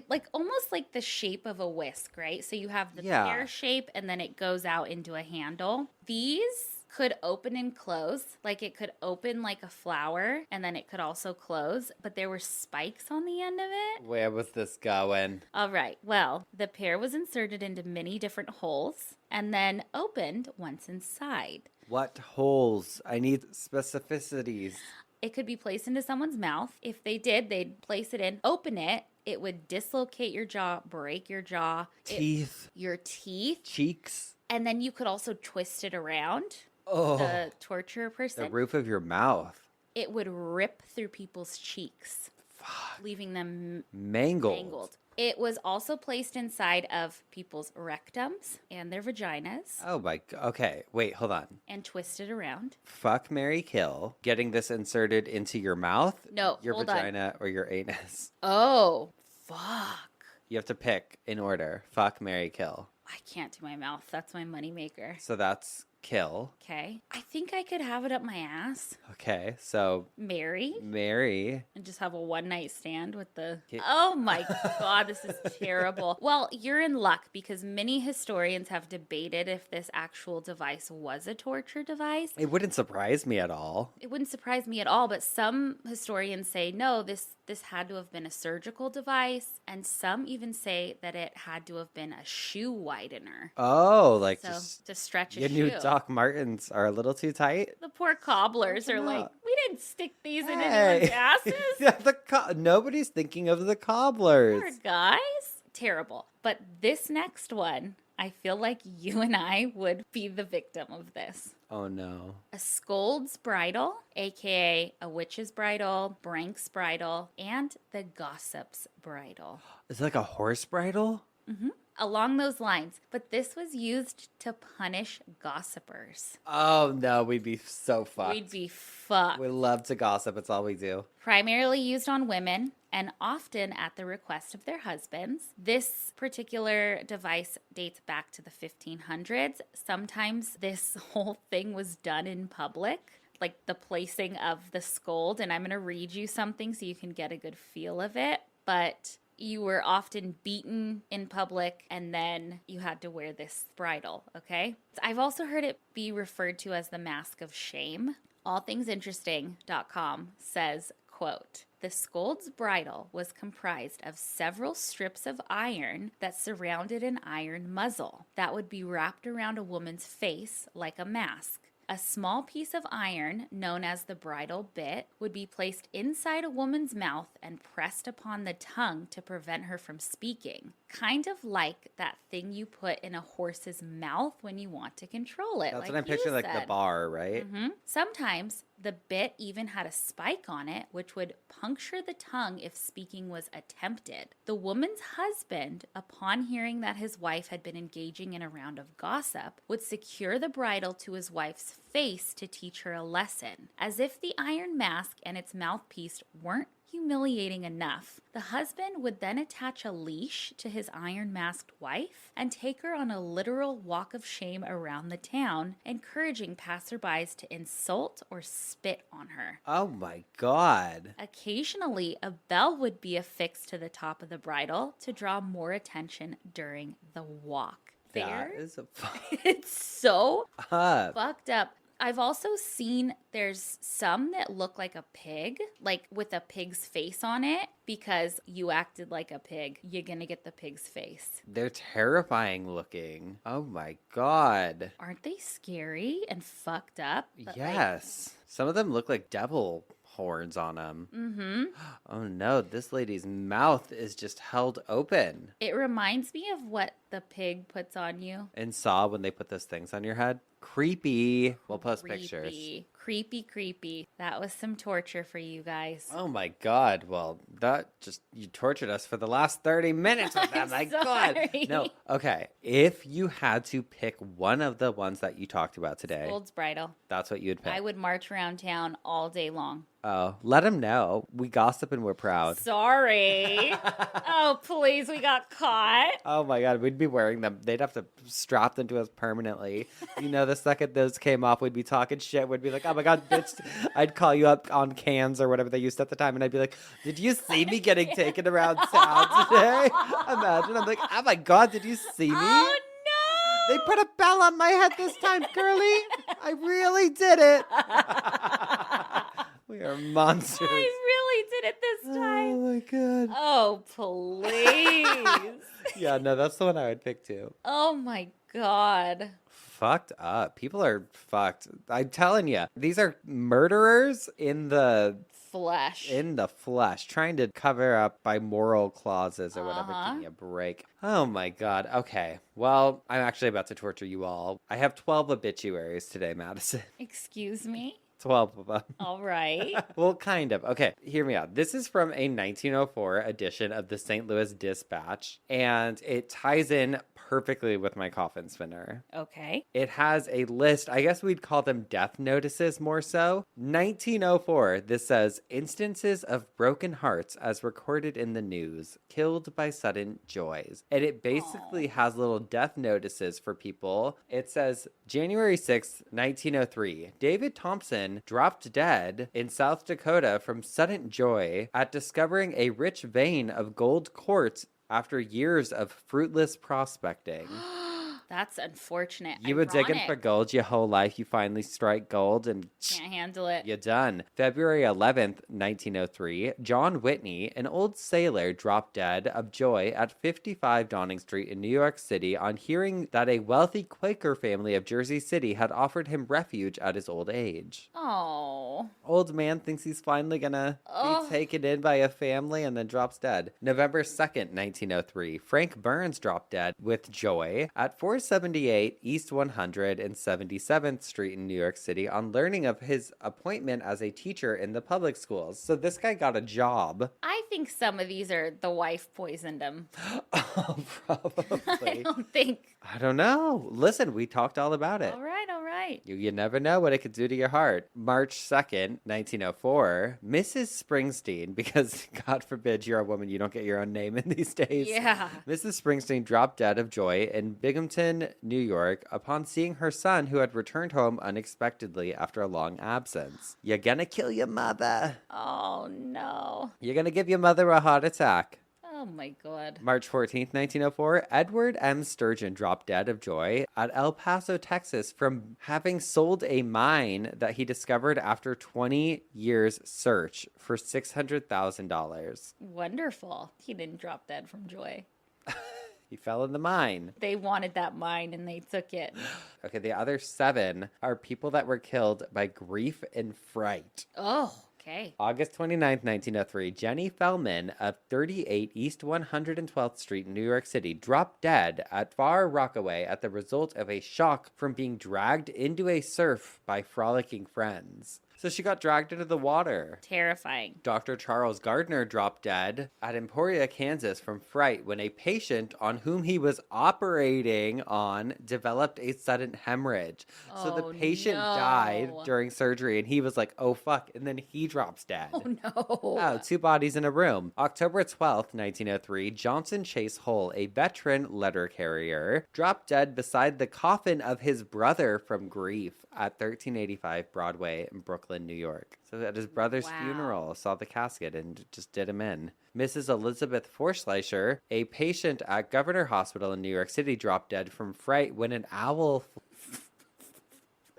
Like almost like the shape of a whisk, right? So you have the pear shape and then it goes out into a handle. These could open and close. Like it could open like a flower and then it could also close. But there were spikes on the end of it. Where was this going? All right. Well, the pear was inserted into many different holes and then opened once inside. What holes? I need specificities. It could be placed into someone's mouth. If they did, they'd place it in, open it. It would dislocate your jaw, break your jaw. Teeth. Your teeth. Cheeks. And then you could also twist it around. Oh. The torture person. The roof of your mouth. It would rip through people's cheeks. Fuck. Leaving them mangled. It was also placed inside of people's rectums and their vaginas. Oh my God. Okay, wait, hold on. And twisted around. Fuck, marry, kill. Getting this inserted into your mouth? No, your hold vagina or your anus? Oh, fuck. You have to pick in order. Fuck, marry, kill. I can't do my mouth. That's my moneymaker. So that's kill. Okay. I think I could have it up my ass. Okay, so Marry. And just have a one-night stand with the... Oh my God, this is terrible. Well, you're in luck because many historians have debated if this actual device was a torture device. It wouldn't surprise me at all. It wouldn't surprise me at all, but some historians say, no, this had to have been a surgical device, and some even say that it had to have been a shoe widener. Oh, like so, just to stretch a your shoe. new Doc Martens are a little too tight. The poor cobblers are like, we didn't stick these in Hey. anyone's asses. Yeah, nobody's thinking of the cobblers. Poor guys. Terrible. But this next one, I feel like you and I would be the victim of this. Oh no. A scold's bridle, aka a witch's bridle, Brank's bridle, and the gossip's bridle. Is it like a horse bridle? Mm-hmm. Along those lines, but this was used to punish gossipers. Oh no, we'd be so fucked. We'd be fucked. We love to gossip. It's all we do. Primarily used on women and often at the request of their husbands. This particular device dates back to the 1500s. Sometimes this whole thing was done in public, like the placing of the scold. And I'm going to read you something so you can get a good feel of it. But you were often beaten in public, and then you had to wear this bridle, okay? I've also heard it be referred to as the mask of shame. Allthingsinteresting.com says, quote, the scold's bridle was comprised of several strips of iron that surrounded an iron muzzle that would be wrapped around a woman's face like a mask. A small piece of iron, known as the bridle bit, would be placed inside a woman's mouth and pressed upon the tongue to prevent her from speaking. Kind of like that thing you put in a horse's mouth when you want to control it. That's like what I'm picturing, like said. the bar, right? Mm-hmm. Sometimes The bit even had a spike on it, which would puncture the tongue if speaking was attempted. The woman's husband, upon hearing that his wife had been engaging in a round of gossip, would secure the bridle to his wife's face to teach her a lesson. As if the iron mask and its mouthpiece weren't humiliating enough, the husband would then attach a leash to his iron-masked wife and take her on a literal walk of shame around the town, encouraging passerbys to insult or spit on her. Oh my God. Occasionally, a bell would be affixed to the top of the bridle to draw more attention during the walk. That is a It's so up. fucked up. I've also seen there's some that look like a pig, like with a pig's face on it, because you acted like a pig. You're going to get the pig's face. They're terrifying looking. Oh my God. Aren't they scary and fucked up? But Yes. Some of them look like devil horns on them. Mm-hmm. Oh no, this lady's mouth is just held open. It reminds me of what the pig puts on you. And Saw, when they put those things on your head. Creepy. We'll post pictures. Creepy. That was some torture for you guys. Oh my God. Well, you tortured us for the last 30 minutes with that. My God. Sorry. No. Okay. If you had to pick one of the ones that you talked about today, Gold's bridle. that's what you would pick. I would march around town all day long. Oh, let them know. We gossip and we're proud. Sorry. Oh, please, we got caught. Oh my God, we'd be wearing them. They'd have to strap them to us permanently. You know, the second those came off, we'd be talking shit. We'd be like, oh my God, bitch. I'd call you up on cans or whatever they used at the time. And I'd be like, did you see me getting taken around town today? Imagine. I'm like, oh my God, did you see me? Oh, no. They put a bell on my head this time, girly. I really did it. We are monsters. I really did it this time. Oh my God. Oh, please. Yeah, no, that's the one I would pick too. Oh, my God. Fucked up. People are fucked. I'm telling you, these are murderers in the flesh, trying to cover up by moral clauses or whatever. Give me a break. Oh my God. Okay. Well, I'm actually about to torture you all. I have 12 obituaries today, Madison. Excuse me? 12 of them. All right. Well, kind of. Okay, hear me out. This is from a 1904 edition of the St. Louis Dispatch, and it ties in perfectly with my coffin spinner. Okay. It has a list, I guess we'd call them death notices more so. 1904, this says, instances of broken hearts as recorded in the news, killed by sudden joys. And it basically has little death notices for people. It says, January 6th, 1903, David Thompson dropped dead in South Dakota from sudden joy at discovering a rich vein of gold quartz after years of fruitless prospecting. That's unfortunate. You were digging for gold your whole life. You finally strike gold and Can't handle it. you're done. February 11th, 1903, John Whitney, an old sailor, dropped dead of joy at 55 Downing Street in New York City on hearing that a wealthy Quaker family of Jersey City had offered him refuge at his old age. Oh. Old man thinks he's finally gonna be taken in by a family and then drops dead. November 2nd, 1903, Frank Burns dropped dead with joy at 478 East 177th Street in New York City on learning of his appointment as a teacher in the public schools. So this guy got a job. I think some of these are the wife poisoned him. Oh, probably. I don't know. Listen, we talked all about it. All right. You never know what it could do to your heart. March 2nd, 1904, Mrs. Springsteen, because God forbid you're a woman, you don't get your own name in these days. Yeah. Mrs. Springsteen dropped dead of joy in Binghamton, New York, upon seeing her son who had returned home unexpectedly after a long absence. You're gonna kill your mother. Oh, no. You're gonna give your mother a heart attack. Oh, my God. March 14th, 1904, Edward M. Sturgeon dropped dead of joy at El Paso, Texas, from having sold a mine that he discovered after 20 years' search for $600,000. Wonderful. He didn't drop dead from joy. He fell in the mine. They wanted that mine and they took it. Okay, the other 7 are people that were killed by grief and fright. Oh, okay. August 29th, 1903, Jenny Fellman of 38 East 112th Street in New York City dropped dead at Far Rockaway at the result of a shock from being dragged into a surf by frolicking friends. So she got dragged into the water. Terrifying. Dr. Charles Gardner dropped dead at Emporia, Kansas from fright when a patient on whom he was operating on developed a sudden hemorrhage. So the Oh, patient no. died during surgery and he was like, oh fuck. And then he drops dead. Oh, no. Oh, 2 bodies in a room. October 12th, 1903, Johnson Chase Hull, a veteran letter carrier, dropped dead beside the coffin of his brother from grief at 1385 Broadway in Brooklyn, New York. So at his brother's Wow. funeral, saw the casket and just did him in. Mrs. Elizabeth Forschleicher, a patient at Governor Hospital in New York City, dropped dead from fright when an owl...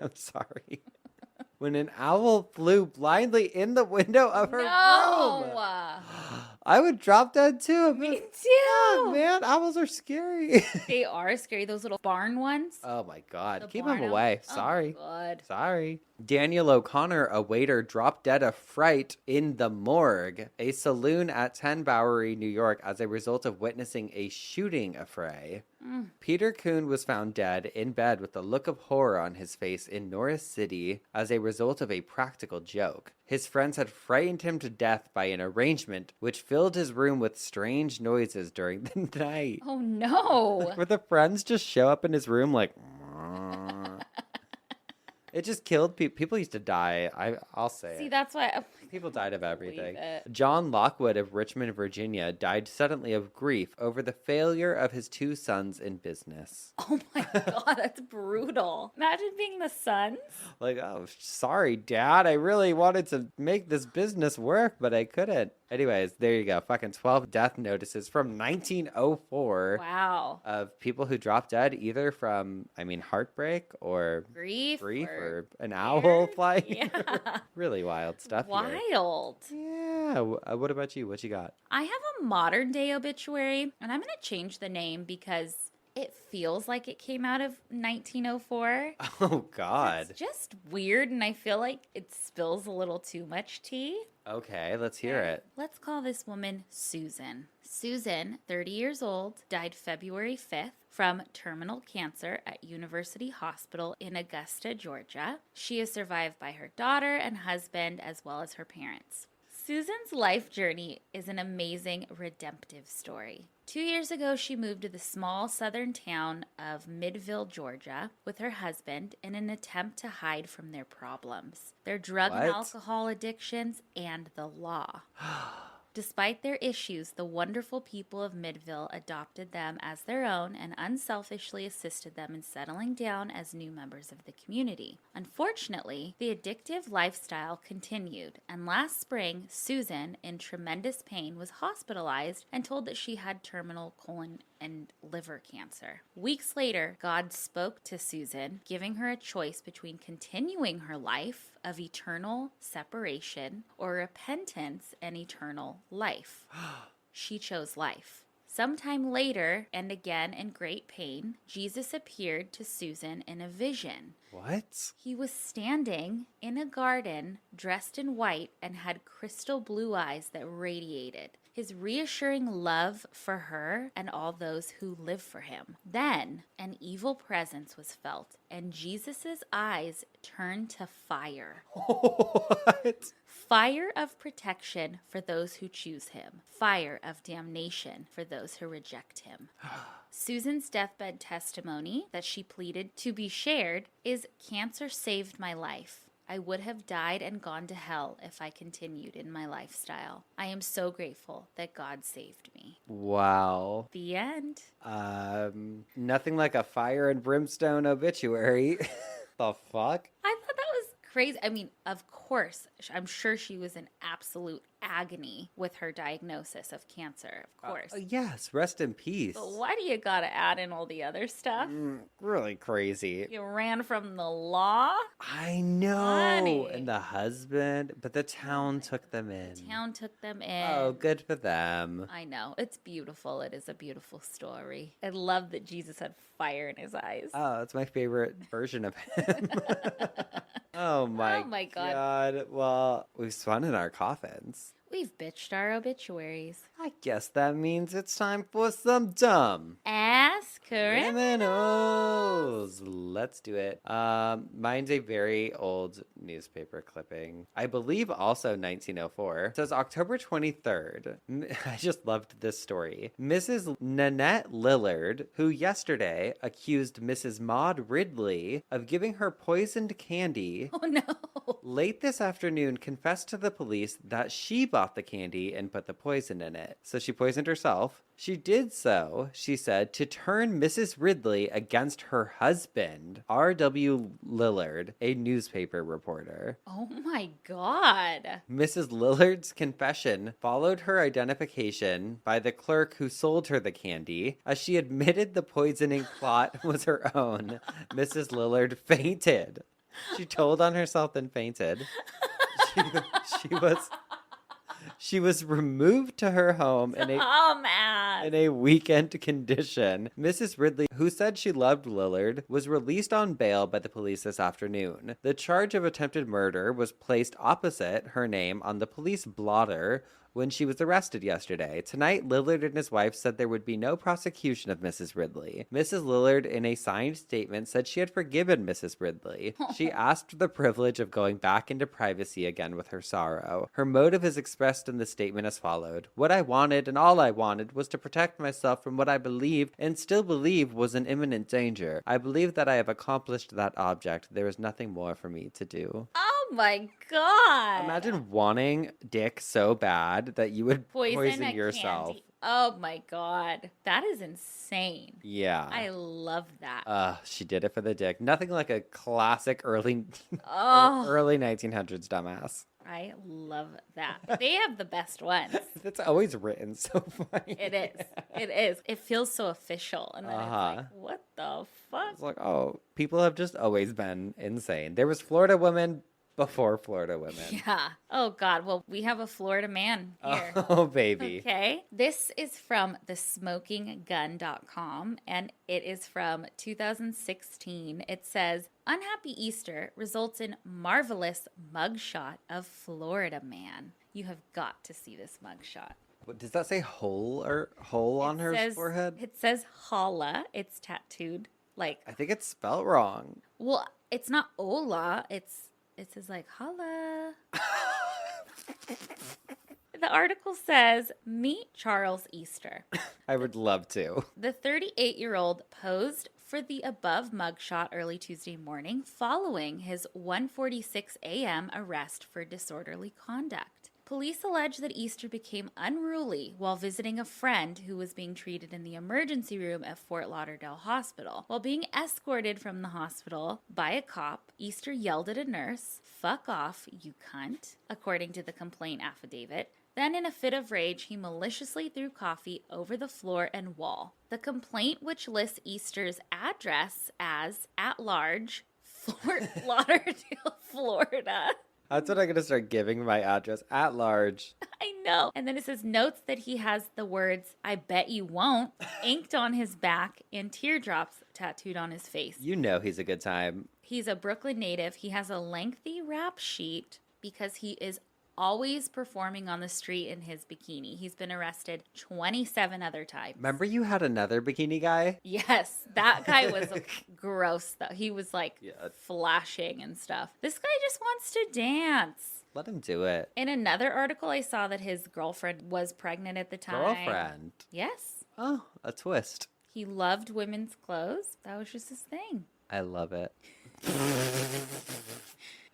I'm sorry. When an owl flew blindly in the window of her room. I would drop dead too. Me too. Oh, man, owls are scary. They are scary. Those little barn ones. Oh my God. The Keep barn them owl. away. Oh, Sorry. God. Sorry. Daniel O'Connor, a waiter, dropped dead of fright in the Morgue, a saloon at 10 Bowery, New York, as a result of witnessing a shooting affray. Peter Kuhn was found dead in bed with a look of horror on his face in Norris City as a result of a practical joke. His friends had frightened him to death by an arrangement which filled his room with strange noises during the night. Oh, no. Where the friends just show up in his room like... It just killed people. People used to die. I'll say See, it. that's why... People died of everything. it. John Lockwood of Richmond, Virginia, died suddenly of grief over the failure of his 2 sons in business. Oh, my God. That's brutal. Imagine being the sons. Like, oh, sorry, Dad. I really wanted to make this business work, but I couldn't. Anyways, there you go. Fucking 12 death notices from 1904 Wow. of people who dropped dead either from, heartbreak or Grief. or an owl flying. Yeah. Really wild stuff here. Wild. Yeah. What about you? What you got? I have a modern day obituary, and I'm going to change the name because it feels like it came out of 1904. Oh, God. It's just weird, and I feel like it spills a little too much tea. Okay, let's hear it. Let's call this woman Susan. Susan, 30 years old, died February 5th from terminal cancer at University Hospital in Augusta, Georgia. She is survived by her daughter and husband as well as her parents. Susan's life journey is an amazing redemptive story. 2 years ago, she moved to the small southern town of Midville, Georgia, with her husband in an attempt to hide from their problems, their drug and What? alcohol addictions, and the law. Despite their issues, the wonderful people of Midville adopted them as their own and unselfishly assisted them in settling down as new members of the community. Unfortunately, the addictive lifestyle continued, and last spring, Susan, in tremendous pain, was hospitalized and told that she had terminal colon and liver cancer. Weeks later, God spoke to Susan, giving her a choice between continuing her life of eternal separation or repentance and eternal life. She chose life. Sometime later, and again in great pain, Jesus appeared to Susan in a vision. What? He was standing in a garden, dressed in white, and had crystal blue eyes that radiated his reassuring love for her and all those who live for him. Then an evil presence was felt, and Jesus' eyes turned to fire. What? Fire of protection for those who choose him. Fire of damnation for those who reject him. Susan's deathbed testimony that she pleaded to be shared is, "Cancer saved my life. I would have died and gone to hell if I continued in my lifestyle. I am so grateful that God saved me." Wow. The end. Nothing like a fire and brimstone obituary. The fuck? I thought that was crazy. I mean, of course, I'm sure she was in absolute agony with her diagnosis of cancer, of course. Yes, rest in peace. But why do you gotta add in all the other stuff? Really crazy. You ran from the law? I know. Honey. And the husband, but the town took them in. Town took them in. Oh, good for them. I know. It's beautiful. It is a beautiful story. I love that Jesus had fire in his eyes. Oh, that's my favorite version of him. Oh my God. Well, we've spun in our coffins. We've bitched our obituaries. I guess that means it's time for some dumb Ask criminals. criminals. let's do it. Mine's a very old newspaper clipping. I believe also 1904. It says October 23rd. I just loved this story. Mrs. Nanette Lillard, who yesterday accused Mrs. Maud Ridley of giving her poisoned candy. Oh no. Late this afternoon confessed to the police that she bought the candy and put the poison in it. So she poisoned herself. She did so, she said, to turn Mrs. Ridley against her husband, R.W. Lillard, a newspaper reporter. Oh my God. Mrs. Lillard's confession followed her identification by the clerk who sold her the candy. As she admitted the poisoning plot was her own, Mrs. Lillard fainted. She told on herself and fainted. She was removed to her home in a weakened condition. Mrs. Ridley, who said she loved Lillard, was released on bail by the police this afternoon. The charge of attempted murder was placed opposite her name on the police blotter when she was arrested yesterday. Tonight, Lillard and his wife said there would be no prosecution of Mrs. Ridley. Mrs. Lillard, in a signed statement, said she had forgiven Mrs. Ridley. She asked for the privilege of going back into privacy again with her sorrow. Her motive is expressed in the statement as followed. What I wanted and all I wanted was to protect myself from what I believed and still believe was an imminent danger. I believe that I have accomplished that object. There is nothing more for me to do. Oh my God. Imagine wanting dick so bad that you would poison yourself. Candy. Oh my God. That is insane. Yeah. I love that. She did it for the dick. Nothing like a classic early 1900s dumbass. I love that. They have the best ones. It's always written so funny. It is. It is. It feels so official. And then it's like, what the fuck? It's like, oh, people have just always been insane. There was Florida women before Florida women. Yeah. Oh, God. Well, we have a Florida man here. Oh, baby. Okay. This is from thesmokinggun.com, and it is from 2016. It says, Unhappy Easter results in marvelous mugshot of Florida man. You have got to see this mugshot. What, does that say hole on her forehead? It says holla. It's tattooed. Like, I think it's spelled wrong. Well, it's not hola. It says like holla. The article says, meet Charles Easter. I would love to. The 38-year-old posed for the above mugshot early Tuesday morning following his 1:46 a.m. arrest for disorderly conduct. Police allege that Easter became unruly while visiting a friend who was being treated in the emergency room at Fort Lauderdale Hospital. While being escorted from the hospital by a cop, Easter yelled at a nurse, "Fuck off, you cunt," according to the complaint affidavit. Then, in a fit of rage, he maliciously threw coffee over the floor and wall. The complaint, which lists Easter's address as at large, Fort Lauderdale, Florida. That's what I'm going to start giving my address, at large. I know. And then it says, notes that he has the words, "I bet you won't," inked on his back and teardrops tattooed on his face. You know he's a good time. He's a Brooklyn native. He has a lengthy rap sheet because he is always performing on the street in his bikini. He's been arrested 27 other times. Remember you had another bikini guy? Yes, that guy was gross, though. He was like flashing and stuff. This guy just wants to dance. Let him do it. In another article, I saw that his girlfriend was pregnant at the time. Girlfriend? Yes. Oh, a twist. He loved women's clothes. That was just his thing. I love it.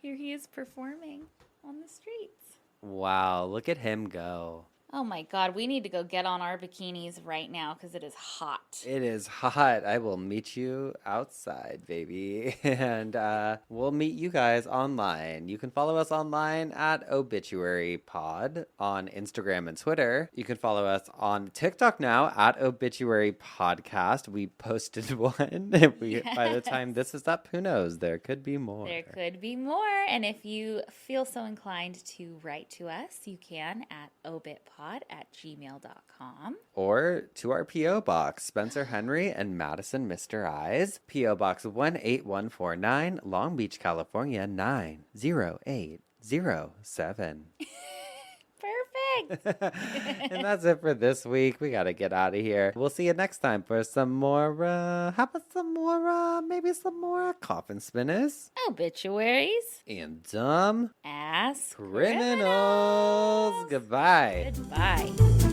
Here he is performing on the streets. Wow, look at him go. Oh my God, we need to go get on our bikinis right now because it is hot. It is hot. I will meet you outside, baby. And we'll meet you guys online. You can follow us online at Obituary Pod on Instagram and Twitter. You can follow us on TikTok now at Obituary Podcast. We posted one. By the time this is up, who knows? There could be more. There could be more. And if you feel so inclined to write to us, you can at obitpod@gmail.com. Or to our P.O. Box, Spencer Henry and Madison Mr. Eyes, P.O. Box 18149, Long Beach, California 90807. Perfect. legs. And that's it for this week. We got to get out of here. We'll see you next time for some more, how about some more, maybe some more coffin spinners Obituaries. and dumb Ass criminals. Goodbye. Goodbye.